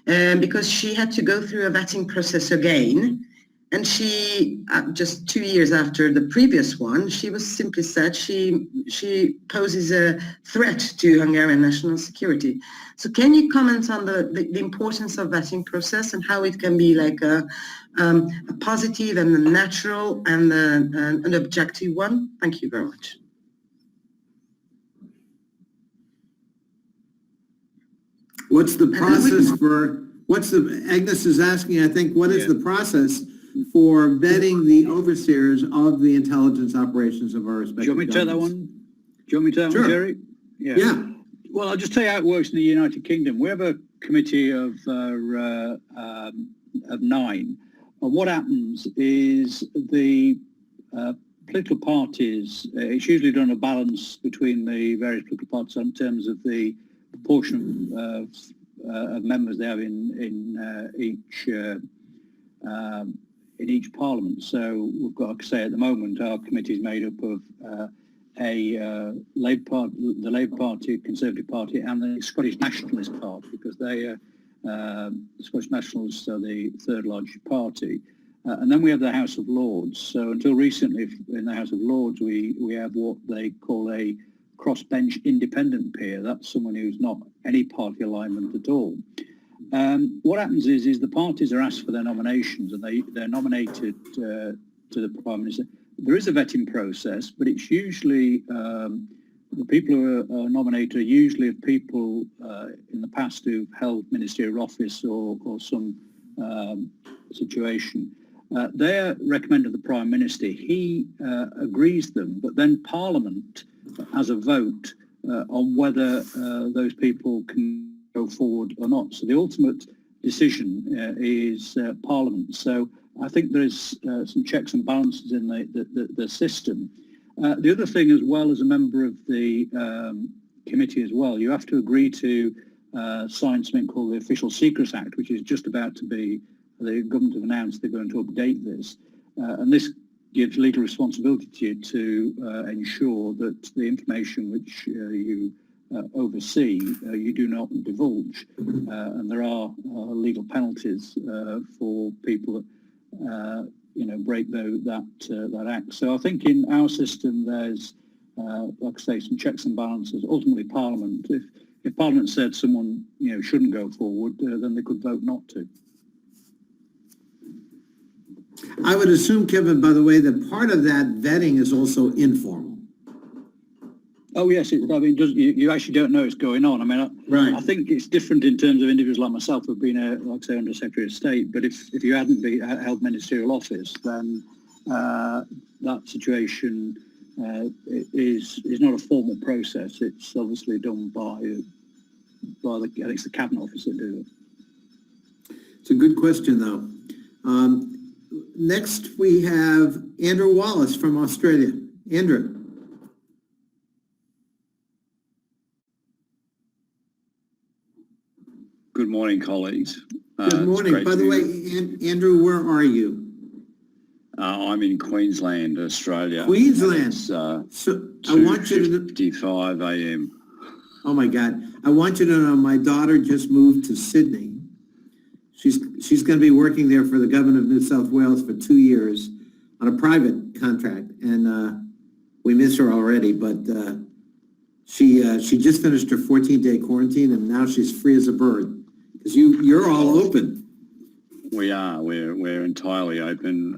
because she had to go through a vetting process again. And she, just 2 years after the previous one, she was simply said she poses a threat to Hungarian national security. So can you comment on the importance of vetting process and how it can be like a positive and a natural and an objective one? Thank you very much. What's the process for, Agnes is asking, I think, what is the process for vetting the overseers of the intelligence operations of our respective Do you want me to take that one? Do you want me to take that one, Jerry? Yeah. Well, I'll just tell you how it works in the United Kingdom. We have a committee of 9. And what happens is the political parties, it's usually done a balance between the various political parties in terms of the proportion of members they have in each parliament. So we've got to say at the moment our committee is made up of the Labour Party, Conservative Party, and the Scottish Nationalist Party, because they the Scottish Nationalists are the third largest party. And then we have the House of Lords. So until recently, in the House of Lords, we have what they call a cross-bench independent peer. That's someone who's not any party alignment at all. What happens is the parties are asked for their nominations, and they're nominated to the Prime Minister. There is a vetting process, but it's usually the people who are nominated are usually of people in the past who've held ministerial office or some situation. They're recommended the Prime Minister. He agrees them, but then Parliament has a vote on whether those people can go forward or not. So the ultimate decision is Parliament. So I think there's some checks and balances in the system. The other thing, as well, as a member of the committee as well, you have to agree to sign something called the Official Secrets Act, which is just about to be, the government have announced they're going to update this. And this gives legal responsibility to you to ensure that the information which you oversee, you do not divulge, and there are legal penalties for people that break that act. So I think in our system there's, like I say, some checks and balances. Ultimately, Parliament, if Parliament said someone shouldn't go forward, then they could vote not to. I would assume, Kevin, by the way, that part of that vetting is also informal. Oh yes, you actually don't know it's going on. I mean, Right. I think it's different in terms of individuals like myself who've been, like I say, Under Secretary of State. But if you hadn't held ministerial office, then that situation is not a formal process. It's obviously done by I think it's the Cabinet Office that do it. It's a good question, though. Next, we have Andrew Wallace from Australia. Andrew. Good morning, colleagues. Good morning. By the way, Andrew, where are you? I'm in Queensland, Australia. Queensland. It's So I want you to. 2:55 a.m. Oh my God! I want you to know my daughter just moved to Sydney. She's going to be working there for the government of New South Wales for 2 years on a private contract, and we miss her already. But she just finished her 14-day quarantine, and now she's free as a bird because you're all open. We are. We're entirely open.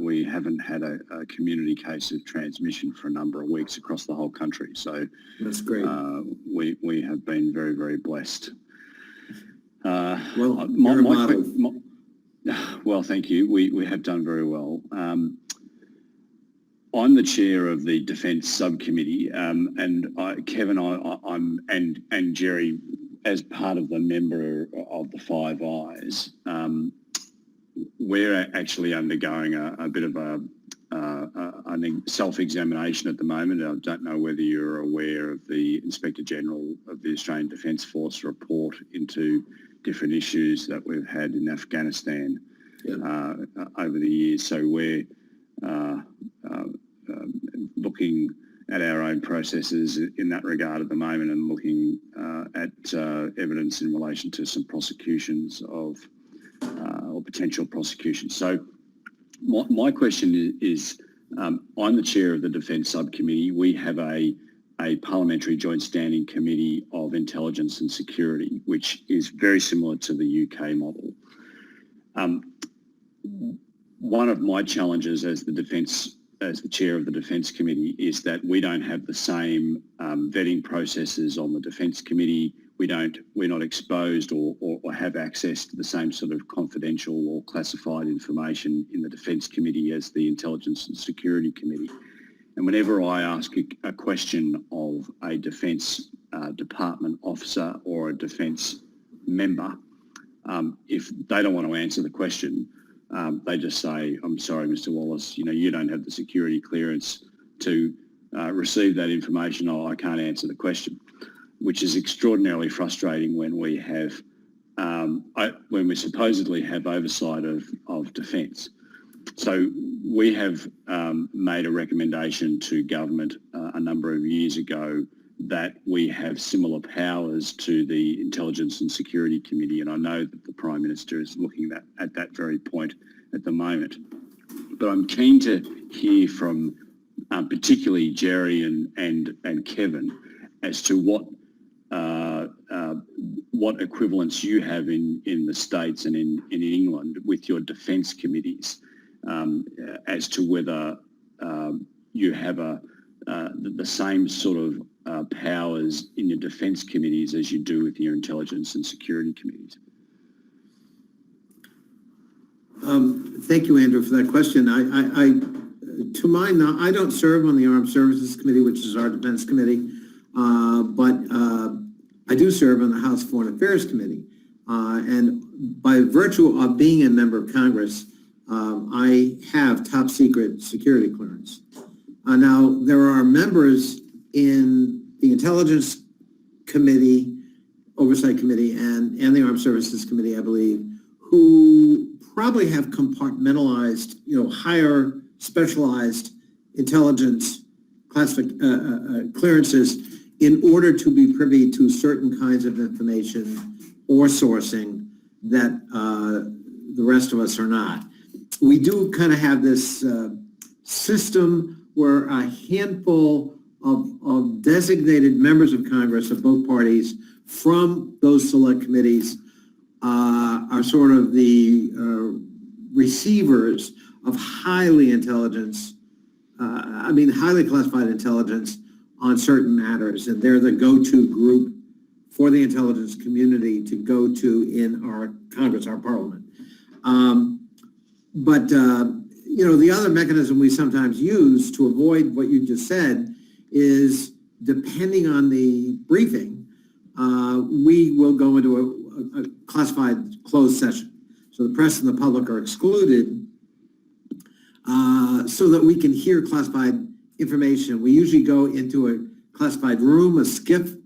We haven't had a community case of transmission for a number of weeks across the whole country. So That's great. We have been very, very blessed. Well, you're a model. Well, thank you. We have done very well. I'm the chair of the Defence Subcommittee, and Kevin, I'm and Jerry, as part of the member of the Five Eyes, we're actually undergoing a bit of a self-examination at the moment. I don't know whether you're aware of the Inspector General of the Australian Defence Force report into different issues that we've had in Afghanistan over the years. So we're looking at our own processes in that regard at the moment, and looking at evidence in relation to some prosecutions of or potential prosecutions. So my question is, I'm the chair of the Defence Subcommittee. We have a Parliamentary Joint Standing Committee of Intelligence and Security, which is very similar to the UK model. One of my challenges as the chair of the Defence Committee is that we don't have the same vetting processes on the Defence Committee. We're not exposed or have access to the same sort of confidential or classified information in the Defence Committee as the Intelligence and Security Committee. And whenever I ask a question of a Defence Department officer or a Defence member, if they don't want to answer the question, they just say, "I'm sorry, Mr. Wallace, you don't have the security clearance to receive that information. I can't answer the question," which is extraordinarily frustrating when we have, when we supposedly have oversight of defence. So we have made a recommendation to government a number of years ago that we have similar powers to the Intelligence and Security Committee, and I know that the Prime Minister is looking at that very point at the moment. But I'm keen to hear from particularly Jerry and Kevin as to what equivalence you have in the States and in England with your defence committees, as to whether you have the same sort of powers in your defence committees as you do with your intelligence and security committees. Thank you, Andrew, for that question. To my knowledge, I don't serve on the Armed Services Committee, which is our defense committee, but I do serve on the House Foreign Affairs Committee. And by virtue of being a member of Congress, I have top secret security clearance. Now, there are members in the Intelligence Committee, Oversight Committee, and the Armed Services Committee, I believe, who probably have compartmentalized, higher specialized intelligence clearances in order to be privy to certain kinds of information or sourcing that the rest of us are not. We do kind of have this system where a handful of designated members of Congress of both parties from those select committees are sort of the receivers of highly classified intelligence on certain matters, and they're the go-to group for the intelligence community to go to in our Congress, our Parliament. The other mechanism we sometimes use to avoid what you just said is, depending on the briefing, we will go into a classified closed session. So the press and the public are excluded so that we can hear classified information. We usually go into a classified room, a SCIF,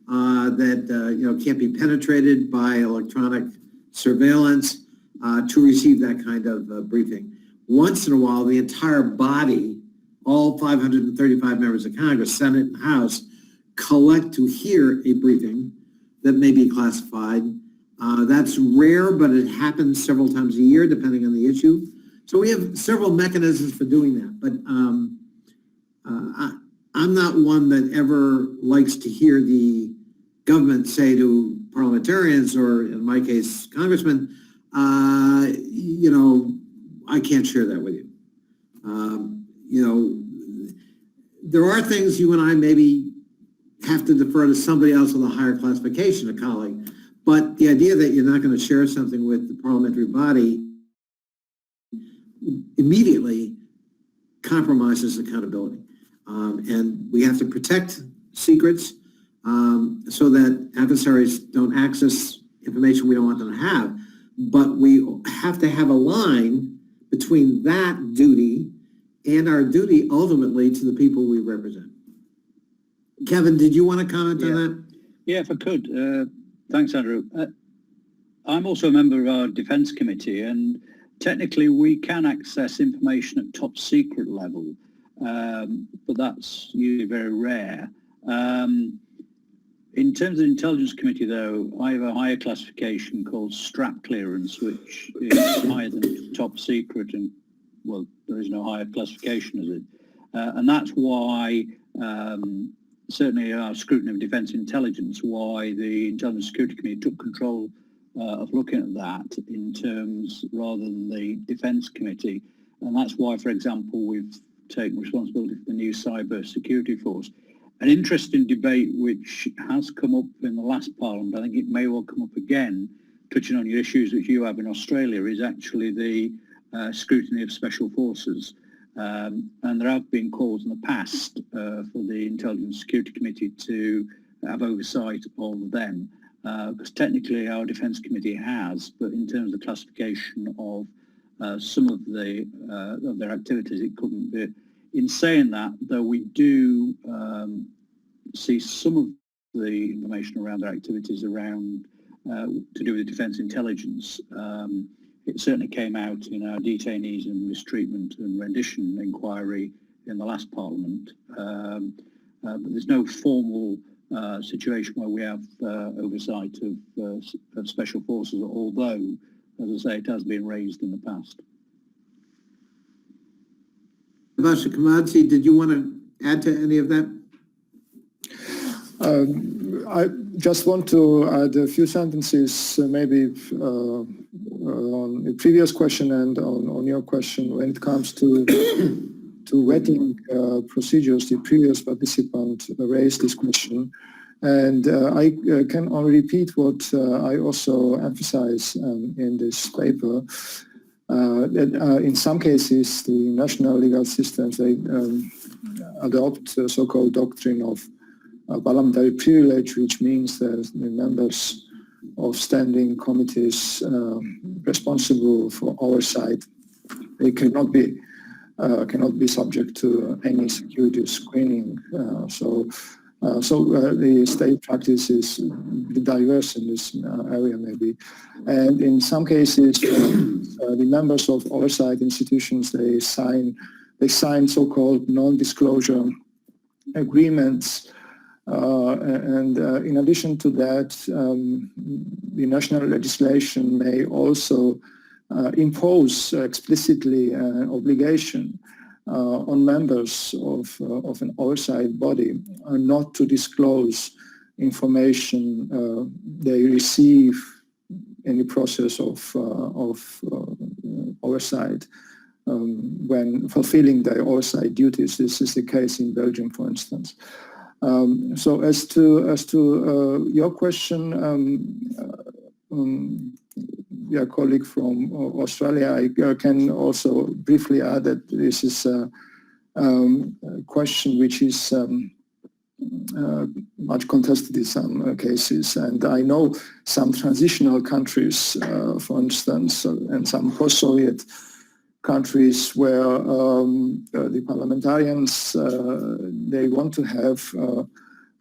that can't be penetrated by electronic surveillance to receive that kind of briefing. Once in a while, the entire body, all 535 members of Congress, Senate and House, collect to hear a briefing that may be classified. That's rare, but it happens several times a year, depending on the issue. So we have several mechanisms for doing that, but I'm not one that ever likes to hear the government say to parliamentarians, or in my case, congressmen, I can't share that with you. There are things you and I maybe have to defer to somebody else with a higher classification, a colleague, but the idea that you're not going to share something with the parliamentary body immediately compromises accountability. And we have to protect secrets so that adversaries don't access information we don't want them to have. But we have to have a line between that duty and our duty ultimately to the people we represent. Kevin, did you want to comment on that? Yeah, if I could. Thanks, Andrew. I'm also a member of our Defence Committee, and technically we can access information at top secret level, but that's usually very rare. In terms of the Intelligence Committee, though, I have a higher classification called strap clearance, which is higher than top secret, and, well, there is no higher classification as it. And that's why, certainly our scrutiny of defence intelligence, why the Intelligence Security Committee took control of looking at that in terms rather than the Defence Committee. And that's why, for example, we've taken responsibility for the new cyber security force. An interesting debate which has come up in the last Parliament, I think it may well come up again, touching on your issues which you have in Australia, is actually the scrutiny of special forces. And there have been calls in the past for the Intelligence Security Committee to have oversight of them, because technically our Defence Committee has, but in terms of classification of some of their activities, it couldn't be. In saying that, though, we do see some of the information around their activities around to do with defence intelligence. It certainly came out in our detainees and mistreatment and rendition inquiry in the last Parliament. But there's no formal situation where we have oversight of special forces, although, as I say, it has been raised in the past. Vasha Kamadzi, did you want to add to any of that? I just want to add a few sentences, maybe on the previous question and on your question when it comes to vetting procedures. The previous participant raised this question, and I can only repeat what I also emphasize in this paper. That in some cases, the national legal systems, they adopt a so-called doctrine of parliamentary privilege, which means that the members of standing committees responsible for oversight, they cannot be subject to any security screening. So The state practice is diverse in this area, maybe. And in some cases, the members of oversight institutions, they sign so-called non-disclosure agreements. In addition to that, the national legislation may also impose explicitly an obligation on members of an oversight body not to disclose information they receive in the process of oversight when fulfilling their oversight duties. This is the case in Belgium, for instance. So as to your question, your colleague from Australia, I can also briefly add that this is a question which is much contested in some cases. And I know some transitional countries, for instance, and some post-Soviet countries where the parliamentarians, they want to have,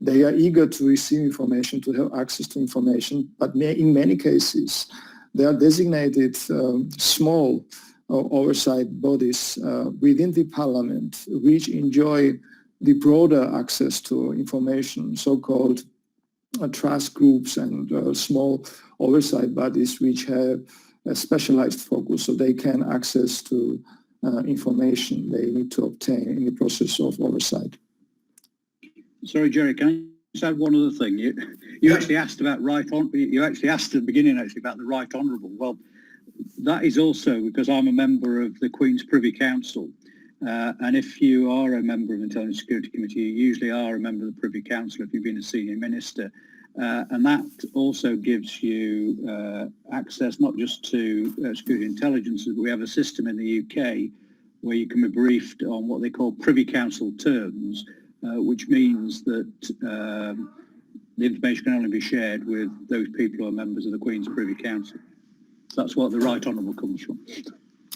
they are eager to receive information, to have access to information, but in many cases, they are designated small oversight bodies within the parliament which enjoy the broader access to information, so-called trust groups and small oversight bodies which have a specialized focus, so they can access to information they need to obtain in the process of oversight. Sorry, Jerry, can I just add one other thing? You actually asked about you actually asked at the beginning actually about the Right Honourable. Well, that is also because I'm a member of the Queen's Privy Council. And if you are a member of the Intelligence Security Committee, you usually are a member of the Privy Council if you've been a senior minister. And that also gives you access not just to security intelligence, but we have a system in the UK where you can be briefed on what they call Privy Council terms, which means that the information can only be shared with those people who are members of the Queen's Privy Council. That's what the Right Honourable comes from.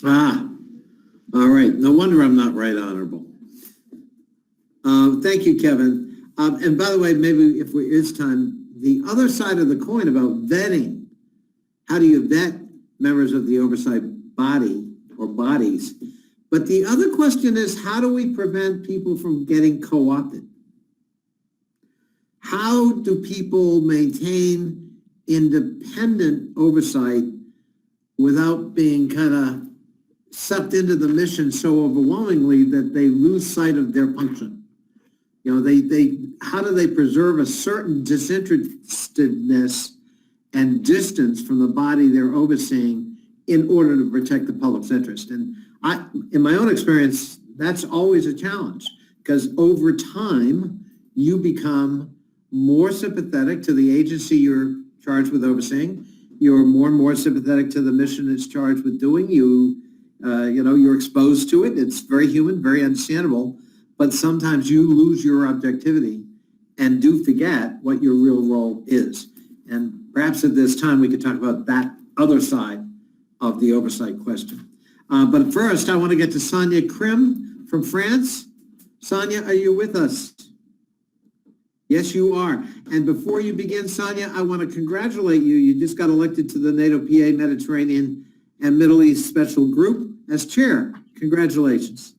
Ah, all right. No wonder I'm not right honourable. Thank you, Kevin. And by the way, maybe if it's time, the other side of the coin about vetting, how do you vet members of the oversight body or bodies? But the other question is, how do we prevent people from getting co-opted? How do people maintain independent oversight without being kind of sucked into the mission so overwhelmingly that they lose sight of their function? You know, how do they preserve a certain disinterestedness and distance from the body they're overseeing in order to protect the public's interest? And in my own experience, that's always a challenge, because over time, you become more sympathetic to the agency you're charged with overseeing. You're more and more sympathetic to the mission it's charged with doing. You're exposed to it. It's very human, very understandable. But sometimes you lose your objectivity and do forget what your real role is. And perhaps at this time we could talk about that other side of the oversight question. But first, I want to get to Sonia Krim from France. Sonia, are you with us? Yes, you are. And before you begin, Sonia, I want to congratulate you. You just got elected to the NATO PA Mediterranean and Middle East Special Group as chair. Congratulations.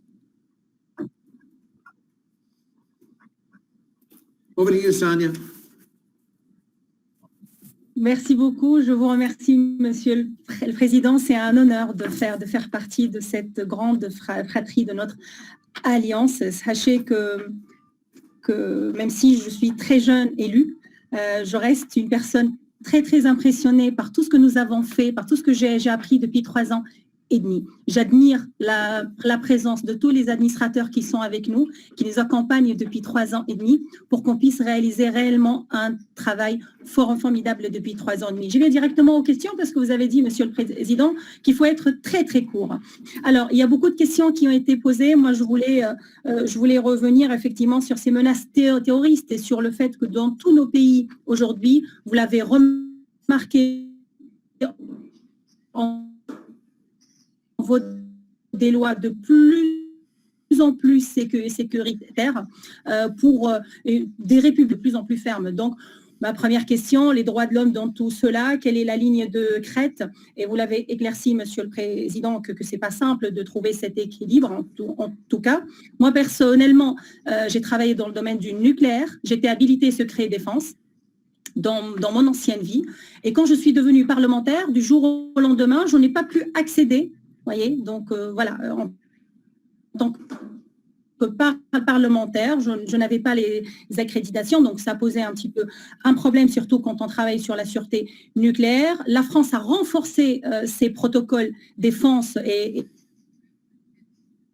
Over to you, Sonia. Merci beaucoup. Je vous remercie, Monsieur le Président. C'est un honneur de faire partie de cette grande fratrie de notre alliance. Sachez que même si je suis très jeune élue, je reste une personne très, très impressionnée par tout ce que nous avons fait, par tout ce que j'ai appris depuis 3 ans et demi. J'admire la présence de tous les administrateurs qui sont avec nous, qui nous accompagnent depuis 3 ans et demi pour qu'on puisse réaliser réellement un travail formidable depuis 3 ans et demi. Je vais directement aux questions parce que vous avez dit, Monsieur le Président, qu'il faut être très, très court. Alors, il y a beaucoup de questions qui ont été posées. Moi, je voulais revenir effectivement sur ces menaces terroristes et sur le fait que dans tous nos pays aujourd'hui, vous l'avez remarqué, on vote des lois de plus plus en plus sécuritaire pour des républiques de plus en plus fermes. Donc, ma première question, les droits de l'homme dans tout cela, quelle est la ligne de crête? Et vous l'avez éclairci, Monsieur le Président, que ce n'est pas simple de trouver cet équilibre, en tout cas. Moi, personnellement, j'ai travaillé dans le domaine du nucléaire, j'étais habilitée secret défense dans mon ancienne vie. Et quand je suis devenue parlementaire, du jour au lendemain, je n'ai pas pu accéder, voyez, donc voilà, en tant que parlementaire, je n'avais pas les accréditations, donc ça posait un petit peu un problème, surtout quand on travaille sur la sûreté nucléaire. La France a renforcé ses protocoles défense et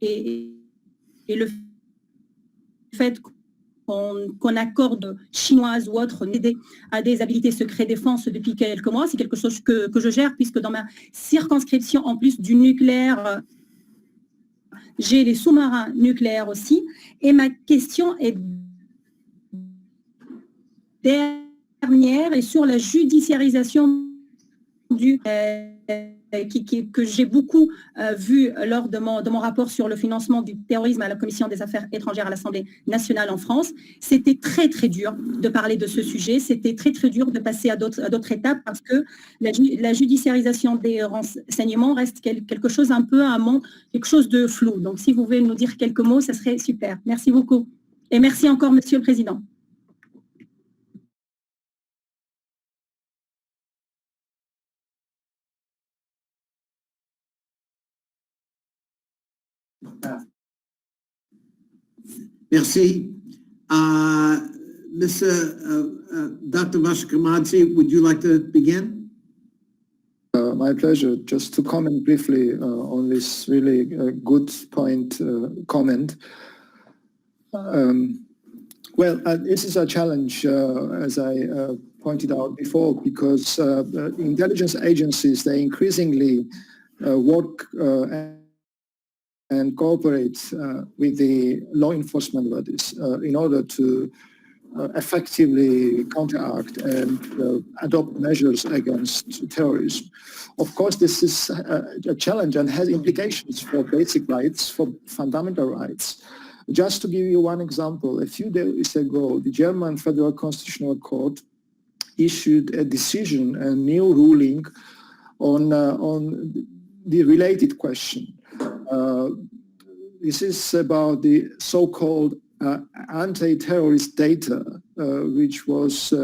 le fait qu'on accorde chinoises ou autres à des habilités secret défense depuis quelques mois, c'est quelque chose que je gère, puisque dans ma circonscription, en plus du nucléaire, j'ai les sous-marins nucléaires aussi. Et ma question est dernière et sur la judiciarisation que j'ai beaucoup vu lors de mon rapport sur le financement du terrorisme à la Commission des Affaires étrangères à l'Assemblée nationale en France. C'était très, très dur de parler de ce sujet. C'était très, très dur de passer à d'autres étapes parce que la judiciarisation des renseignements reste quelque chose un peu quelque chose de flou. Donc, si vous pouvez nous dire quelques mots, ça serait super. Merci beaucoup. Et merci encore, Monsieur le Président. Merci. Dr. Vashkamadze, would you like to begin? My pleasure. Just to comment briefly on this really good point comment. Well, this is a challenge, as I pointed out before, because intelligence agencies, they increasingly work and cooperate with the law enforcement bodies in order to effectively counteract and adopt measures against terrorism. Of course, this is a challenge and has implications for basic rights, for fundamental rights. Just to give you one example, a few days ago, the German Federal Constitutional Court issued a decision, a new ruling on the related question. This is about the so-called anti-terrorist data, which was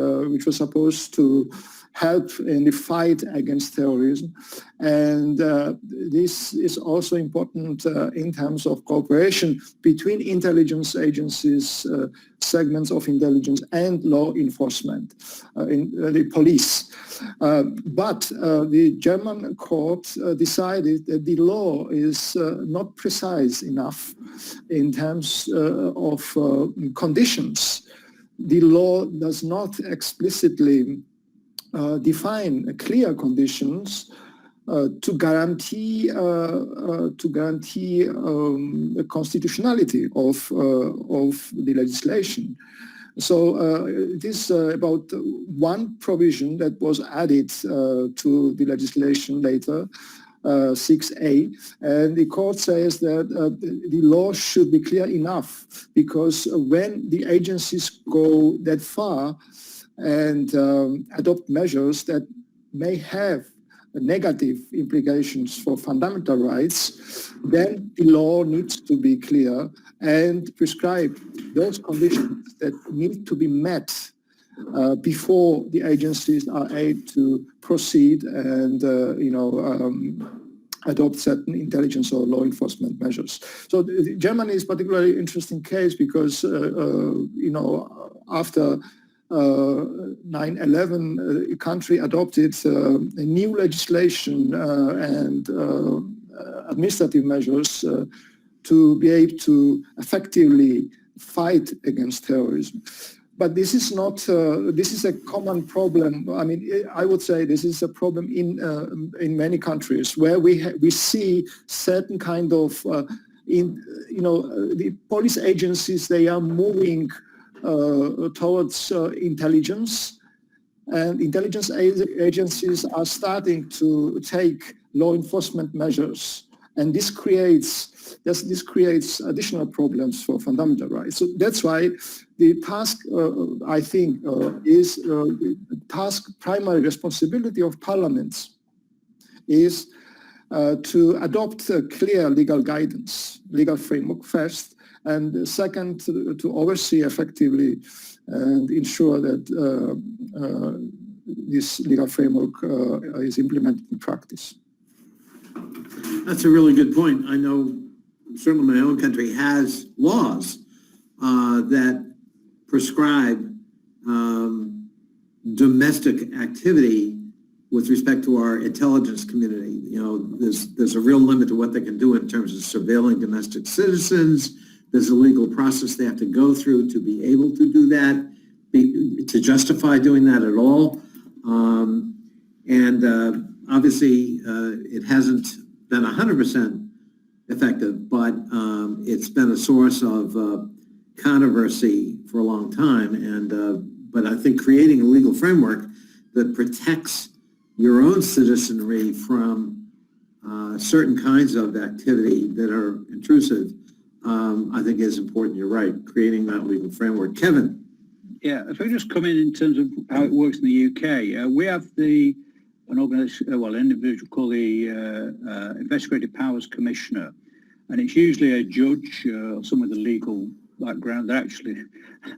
supposed to help in the fight against terrorism. And this is also important in terms of cooperation between intelligence agencies, segments of intelligence and law enforcement, in the police. But the German court decided that the law is not precise enough in terms of conditions. The law does not explicitly define clear conditions to guarantee the constitutionality of the legislation. So it is about one provision that was added to the legislation later, 6A, and the court says that the law should be clear enough, because when the agencies go that far and adopt measures that may have negative implications for fundamental rights, then the law needs to be clear and prescribe those conditions that need to be met before the agencies are able to proceed and adopt certain intelligence or law enforcement measures. So Germany is a particularly interesting case because after 9/11, the country adopted a new legislation and administrative measures to be able to effectively fight against terrorism. But this is not, this is a common problem. I mean, I would say this is a problem in many countries where we see certain kind of, the police agencies, they are moving towards intelligence, and intelligence agencies are starting to take law enforcement measures And this creates additional problems for fundamental rights. So that's why the task, I think, is the primary responsibility of parliaments is to adopt a clear legal guidance, legal framework first, and second, to oversee effectively and ensure that this legal framework is implemented in practice. That's a really good point. I know certainly my own country has laws that prescribe domestic activity with respect to our intelligence community. You know, there's a real limit to what they can do in terms of surveilling domestic citizens. There's a legal process they have to go through to be able to do that, to justify doing that at all. Obviously, it hasn't been 100% effective, but it's been a source of controversy for a long time. But I think creating a legal framework that protects your own citizenry from certain kinds of activity that are intrusive, I think is important. You're right, creating that legal framework. Kevin. Yeah, if I just come in terms of how it works in the UK, we have an organisation, an individual called the Investigative Powers Commissioner, and it's usually a judge or someone with a legal background.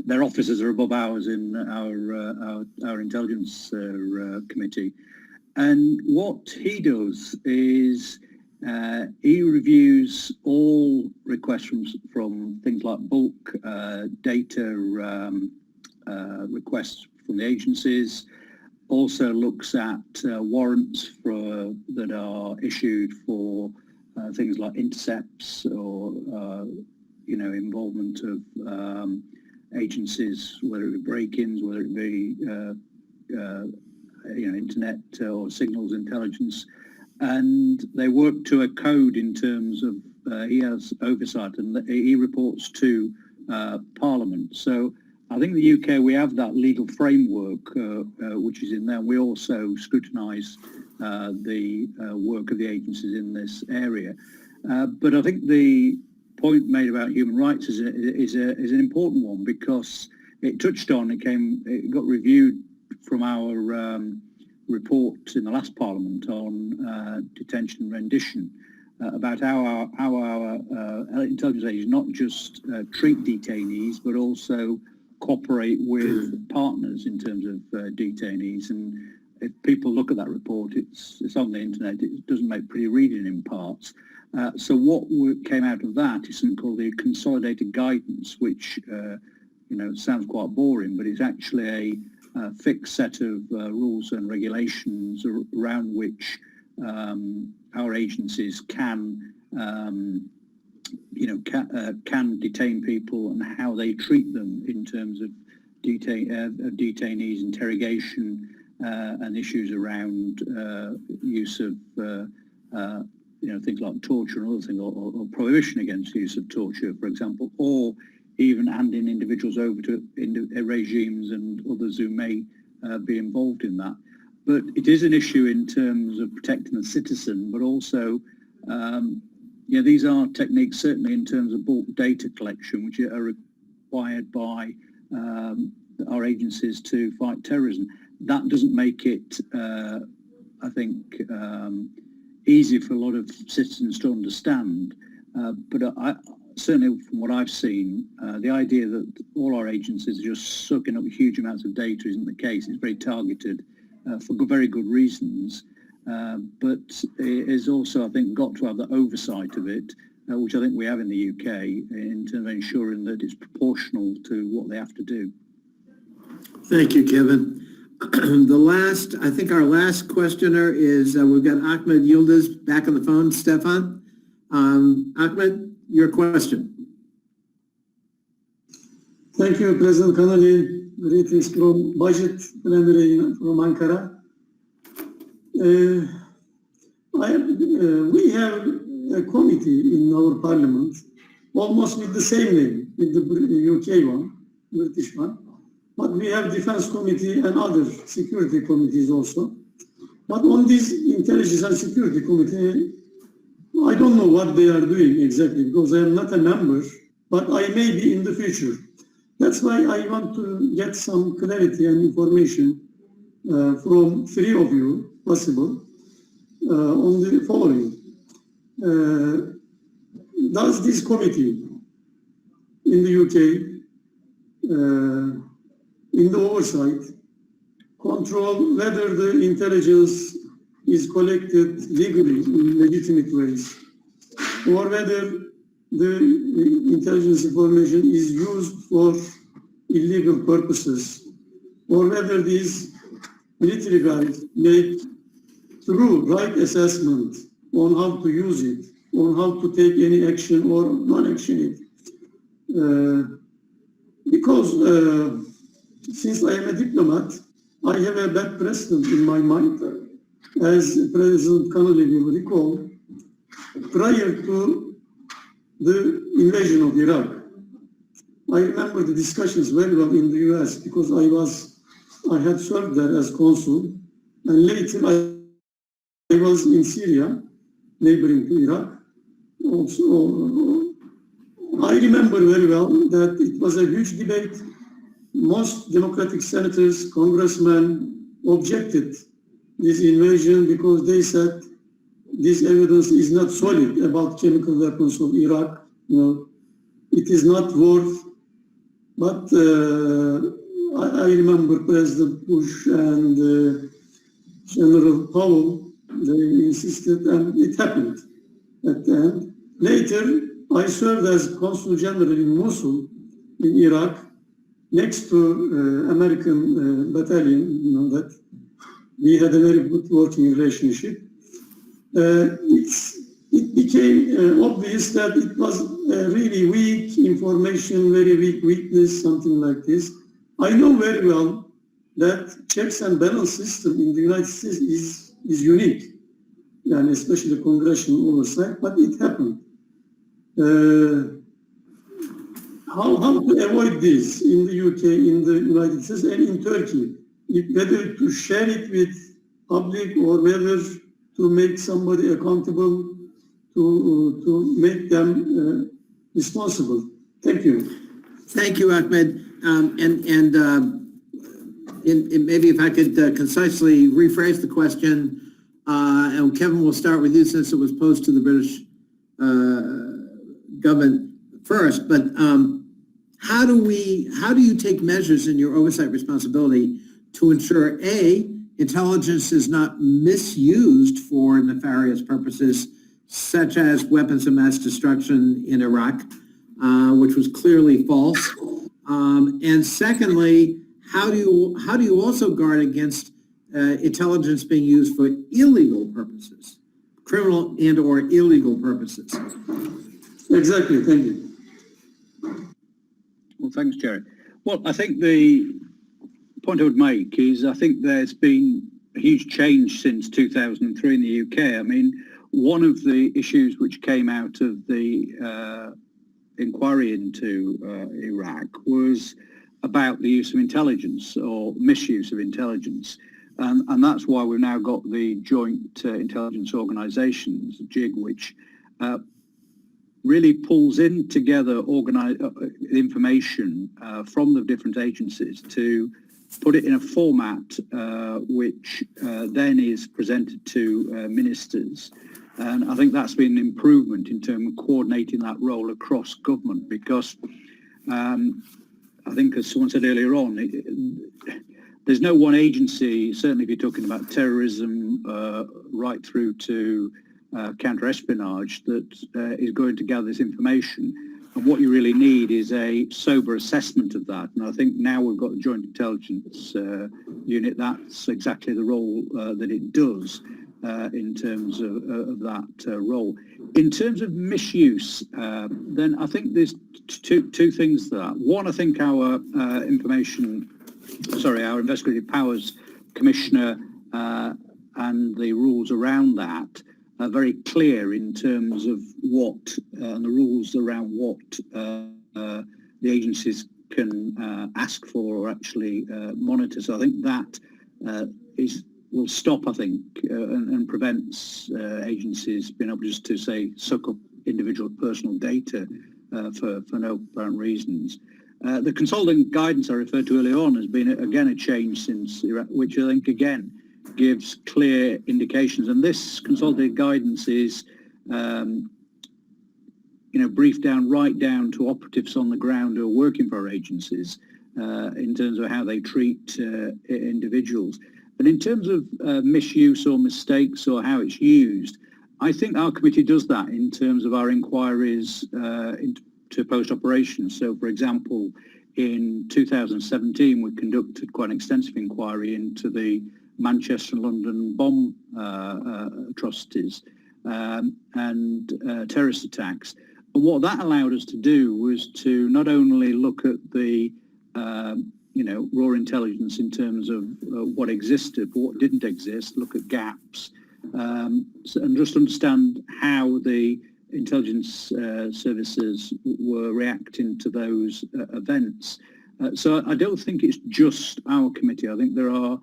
Their officers are above ours in our intelligence committee, and what he does is he reviews all requests from things like bulk data requests from the agencies. Also looks at warrants that are issued for things like intercepts or involvement of agencies, whether it be break-ins, whether it be internet or signals intelligence, and they work to a code in terms of he has oversight and he reports to Parliament. So I think in the UK we have that legal framework which is in there. We also scrutinise the work of the agencies in this area. But I think the point made about human rights is an important one, because it got reviewed from our report in the last Parliament on detention and rendition, about how our intelligence agencies not just treat detainees but also cooperate with partners in terms of detainees. And if people look at that report, it's on the internet, it doesn't make pretty reading in parts. So what came out of that is something called the Consolidated Guidance, which sounds quite boring, but it's actually a fixed set of rules and regulations around which our agencies can detain people and how they treat them in terms of detainees, interrogation, and issues around use of things like torture and other things, or prohibition against the use of torture, for example, or even handing individuals over to regimes and others who may be involved in that. But it is an issue in terms of protecting the citizen, but also these are techniques certainly in terms of bulk data collection, which are required by our agencies to fight terrorism. That doesn't make it, I think, easy for a lot of citizens to understand. But certainly from what I've seen, the idea that all our agencies are just sucking up huge amounts of data isn't the case. It's very targeted for very good reasons. But it is also, I think, got to have the oversight of it, which I think we have in the UK, in terms of ensuring that it's proportional to what they have to do. Thank you, Kevin. I think our last questioner is, we've got Ahmed Yildiz back on the phone. Stefan, Ahmed, your question. Thank you, President Connolly. Greetings from Budget Plenary from Ankara. We have a committee in our parliament, almost with the same name, with the UK one, British one. But we have Defense Committee and other security committees also. But on this Intelligence and Security Committee, I don't know what they are doing exactly because I am not a member, but I may be in the future. That's why I want to get some clarity and information from three of you, possible, on the following. Does this committee in the UK, in the oversight, control whether the intelligence is collected legally in legitimate ways, or whether the intelligence information is used for illegal purposes, or whether these military guys make true right assessment on how to use it, on how to take any action or non-action it. Because since I am a diplomat, I have a bad precedent in my mind, as President Connolly will recall, prior to the invasion of Iraq. I remember the discussions very well in the US because I had served there as consul, and later I was in Syria, neighboring to Iraq. Also, I remember very well that it was a huge debate. Most Democratic senators, congressmen objected this invasion because they said this evidence is not solid about chemical weapons of Iraq. You know, it is not worth. But I remember President Bush and General Powell, they insisted, and it happened at the end. Later, I served as Consul General in Mosul, in Iraq, next to American battalion, you know, that we had a very good working relationship. It became obvious that it was really weak information, very weak witness, something like this. I know very well that checks and balance system in the United States is unique, and especially congressional oversight, but it happened. How to avoid this in the UK, in the United States, and in Turkey? Whether to share it with public or whether to make somebody accountable, to make them responsible. Thank you. Thank you, Ahmed. And maybe if I could concisely rephrase the question, and Kevin, will start with you since it was posed to the British government first. But how do you take measures in your oversight responsibility to ensure A, intelligence is not misused for nefarious purposes, such as weapons of mass destruction in Iraq, which was clearly false? And secondly, how do you also guard against intelligence being used for illegal purposes, criminal and or illegal purposes? Exactly, thank you. Well, thanks, Jerry. Well, I think the point I would make is I think there's been a huge change since 2003 in the UK. I mean, one of the issues which came out of the inquiry into Iraq was about the use of intelligence or misuse of intelligence. And that's why we've now got the Joint Intelligence Organisations, JIG, which really pulls in together information from the different agencies to put it in a format which then is presented to ministers. And I think that's been an improvement in terms of coordinating that role across government, because I think, as someone said earlier on, there's no one agency, certainly if you're talking about terrorism right through to counter-espionage, that is going to gather this information. And what you really need is a sober assessment of that. And I think now we've got the Joint Intelligence Unit, that's exactly the role that it does in terms of that role. In terms of misuse, then I think there's two things to that. One, I think our our Investigative Powers Commissioner and the rules around that are very clear in terms of what and the rules around what the agencies can ask for or actually monitor. So I think that is will stop, I think, and prevents agencies being able just to say suck up individual personal data for no apparent reasons. The Consolidated Guidance I referred to earlier on has been again a change since Iraq, which I think again gives clear indications. And this Consolidated Guidance is briefed down right down to operatives on the ground who are working for our agencies in terms of how they treat individuals. And in terms of misuse or mistakes or how it's used, I think our committee does that in terms of our inquiries into post-operations. So, for example, in 2017, we conducted quite an extensive inquiry into the Manchester and London bomb atrocities and terrorist attacks. And what that allowed us to do was to not only look at the raw intelligence in terms of what existed, but what didn't exist, look at gaps, and just understand how the intelligence services were reacting to those events. So I don't think it's just our committee. I think there are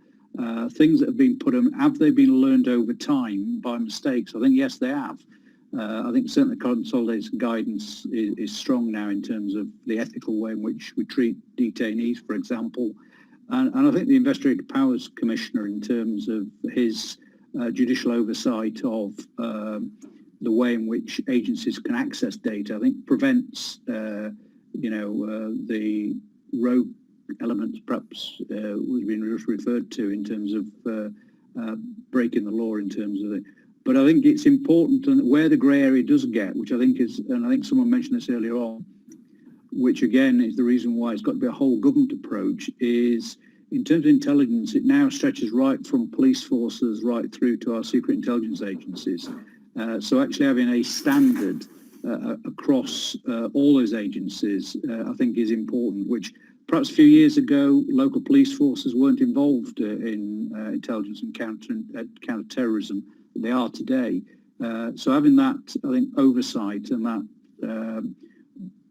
things that have been put on. Have they been learned over time by mistakes? I think yes, they have. I think certainly Consolidated Guidance is strong now in terms of the ethical way in which we treat detainees, for example. And I think the Investigative Powers Commissioner, in terms of his judicial oversight of the way in which agencies can access data, I think prevents, the rogue elements perhaps was being referred to in terms of breaking the law in terms of it. But I think it's important, and where the grey area does get, which I think is, and I think someone mentioned this earlier on, which again is the reason why it's got to be a whole government approach, is in terms of intelligence, it now stretches right from police forces right through to our secret intelligence agencies. So actually having a standard across all those agencies, I think is important, which perhaps a few years ago, local police forces weren't involved in intelligence and counter-terrorism. They are today. So having that, I think, oversight and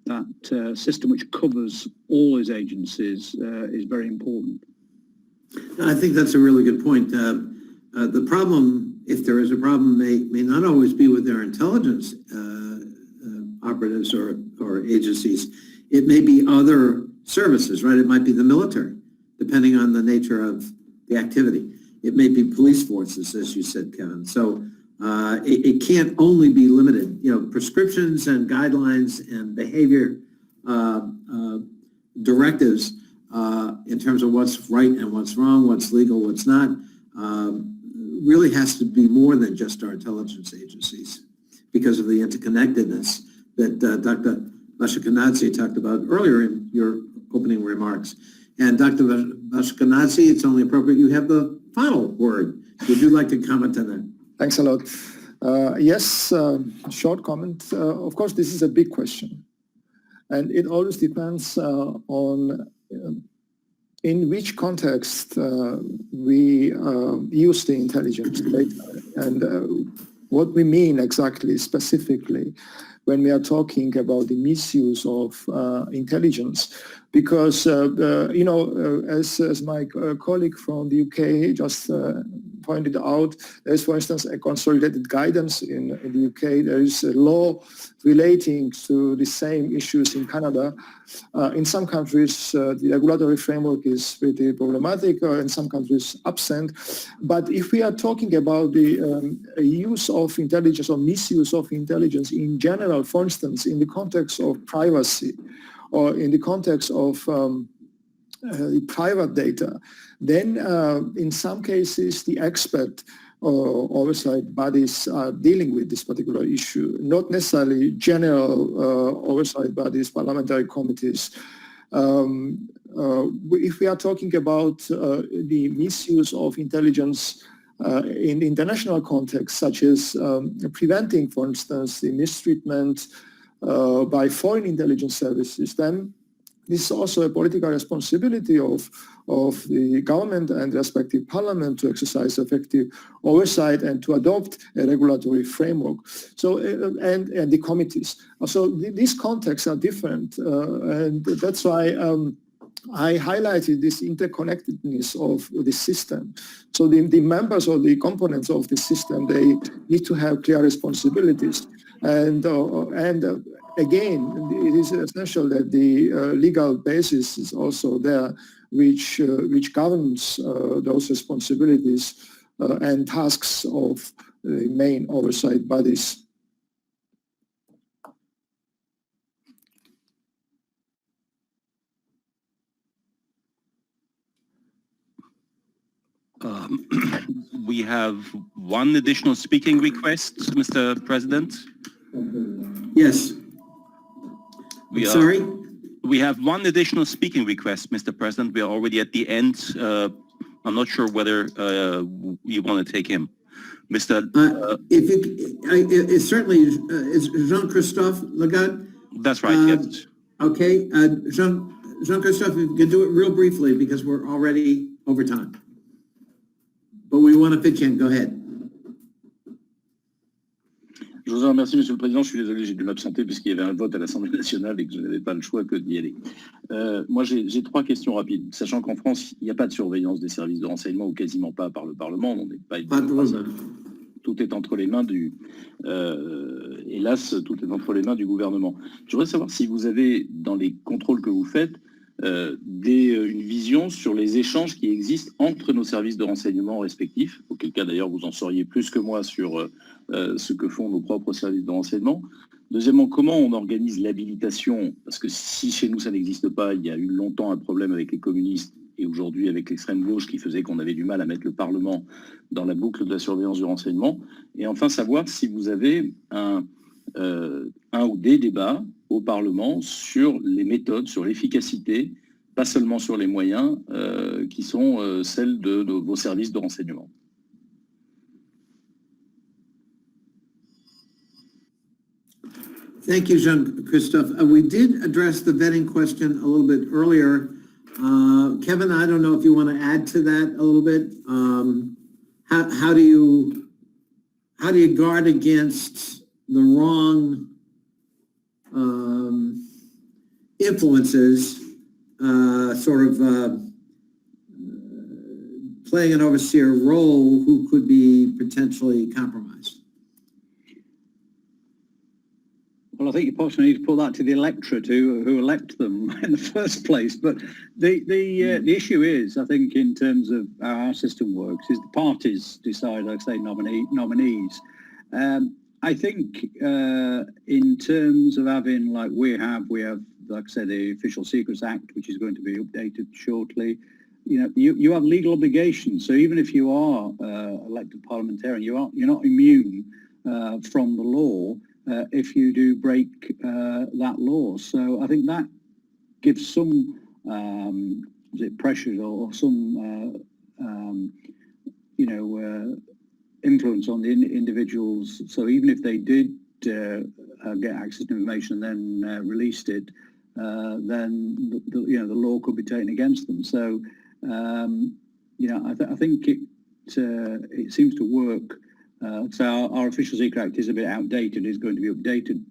that system which covers all those agencies is very important. I think that's a really good point. The problem, if there is a problem, may not always be with their intelligence operatives or agencies. It may be other services, right? It might be the military, depending on the nature of the activity. It may be police forces, as you said, Kevin. So it can't only be limited. Prescriptions and guidelines and behavior directives in terms of what's right and what's wrong, what's legal, what's not, really has to be more than just our intelligence agencies because of the interconnectedness that Dr. Ashkenazi talked about earlier in your opening remarks. And Dr. Ashkenazi, it's only appropriate you have the final word. Would you like to comment on that? Thanks a lot. Yes, short comment. Of course, this is a big question. And it always depends on in which context we use the intelligence data and what we mean exactly, specifically, when we are talking about the misuse of intelligence. Because, as my colleague from the UK just pointed out, there's, for instance, a consolidated guidance in the UK. There is a law relating to the same issues in Canada. In some countries, the regulatory framework is pretty problematic, in some countries absent. But if we are talking about the use of intelligence or misuse of intelligence in general, for instance, in the context of privacy, or in the context of private data, then in some cases the expert oversight bodies are dealing with this particular issue, not necessarily general oversight bodies, parliamentary committees. If we are talking about the misuse of intelligence in international context, such as preventing, for instance, the mistreatment by foreign intelligence services, then this is also a political responsibility of the government and respective parliament to exercise effective oversight and to adopt a regulatory framework. So, and the committees. So these contexts are different, and that's why I highlighted this interconnectedness of the system. So the members or the components of the system, they need to have clear responsibilities. And again, it is essential that the legal basis is also there, which governs those responsibilities and tasks of the main oversight bodies. We have one additional speaking request, Mr. President. Yes. Sorry? We have one additional speaking request, Mr. President. We are already at the end. I'm not sure whether you want to take him. Mr. It's certainly is Jean-Christophe Lagarde. That's right, yes. Okay, Jean-Christophe, if you can do it real briefly because we're already over time. But we want to fit you in. Go ahead. Je vous remercie, Monsieur le Président. Je suis désolé, j'ai dû m'absenter puisqu'il y avait un vote à l'Assemblée nationale et que je n'avais pas le choix que d'y aller. Moi, j'ai trois questions rapides. Sachant qu'en France, il n'y a pas de surveillance des services de renseignement ou quasiment pas par le Parlement. On n'est pas tout est entre les mains du... hélas, tout est entre les mains du gouvernement. Je voudrais savoir si vous avez, dans les contrôles que vous faites, une vision sur les échanges qui existent entre nos services de renseignement respectifs, auquel cas d'ailleurs vous en sauriez plus que moi sur ce que font nos propres services de renseignement. Deuxièmement, comment on organise l'habilitation, parce que si chez nous ça n'existe pas, il y a eu longtemps un problème avec les communistes et aujourd'hui avec l'extrême gauche qui faisait qu'on avait du mal à mettre le Parlement dans la boucle de la surveillance du renseignement. Et enfin savoir si vous avez un ou des débats au Parlement sur les méthodes, sur l'efficacité, pas seulement sur les moyens, qui sont celles de vos services de renseignement. Thank you, Jean-Christophe. We did address the vetting question a little bit earlier. Kevin, I don't know if you want to add to that a little bit. How do you guard against the wrong influences, playing an overseer role who could be potentially compromised? Well, I think you possibly need to put that to the electorate who elect them in the first place. But the issue is, I think, in terms of how our system works, is the parties decide, like I say, nominees. I think in terms of having, like we have, like I said, the Official Secrets Act, which is going to be updated shortly. You know, you have legal obligations. So even if you are elected parliamentarian, you're not immune from the law if you do break that law. So I think that gives some pressure or some influence on the individuals. So even if they did get access to information and then released it, then the law could be taken against them. So I think it seems to work. So our Official Secret Act is a bit outdated. It's going to be updated,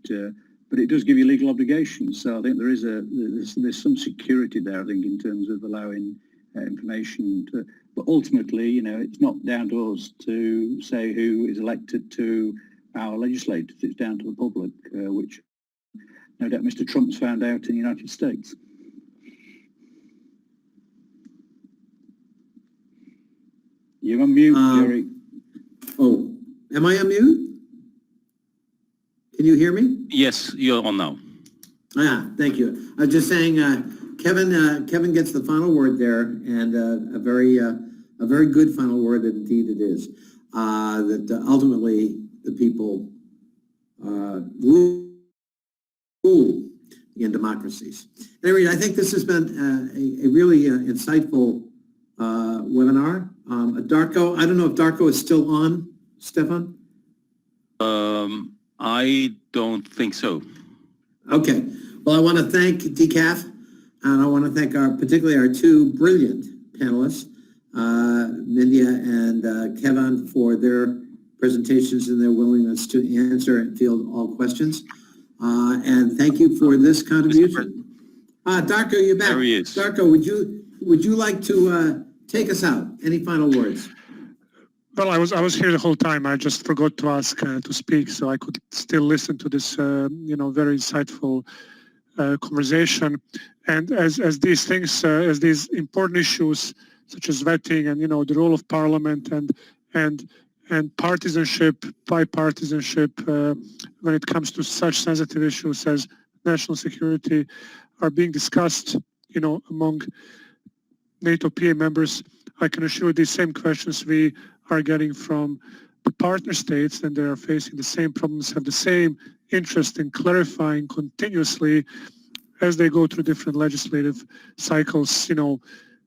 but it does give you legal obligations. So I think there's some security there. I think in terms of allowing information to. But ultimately, it's not down to us to say who is elected to our legislators. It's down to the public, which no doubt Mr. Trump's found out in the United States. You're on mute, Jerry. Oh, am I on mute? Can you hear me? Yes, you're on now. Thank you. I was just saying, Kevin gets the final word there, and a very good final word indeed it is. That ultimately the people rule in democracies. Anyway, I think this has been a really insightful webinar. Darko, I don't know if Darko is still on, Stefan? I don't think so. Okay. Well, I want to thank DCAF, and I want to thank particularly our two brilliant panelists, Mindya and Kevin, for their presentations and their willingness to answer and field all questions. And thank you for this contribution. Darko, you're back. There he is. Darko, would you like to take us out? Any final words? Well, I was here the whole time. I just forgot to ask to speak, so I could still listen to this, very insightful conversation. And as these things, as these important issues such as vetting and the role of Parliament and partisanship, bipartisanship, when it comes to such sensitive issues as national security, are being discussed, among NATO PA members, I can assure these same questions we are getting from the partner states, and they are facing the same problems, have the same interest in clarifying continuously as they go through different legislative cycles,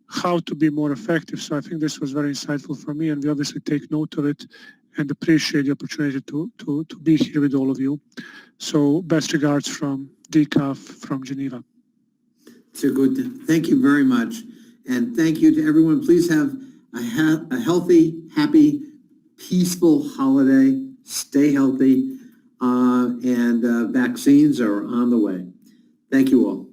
how to be more effective. So I think this was very insightful for me, and we obviously take note of it and appreciate the opportunity to be here with all of you. So best regards from DCAF from Geneva. So good. Thank you very much. And thank you to everyone. Please have a healthy, happy, peaceful holiday. Stay healthy. And vaccines are on the way. Thank you all.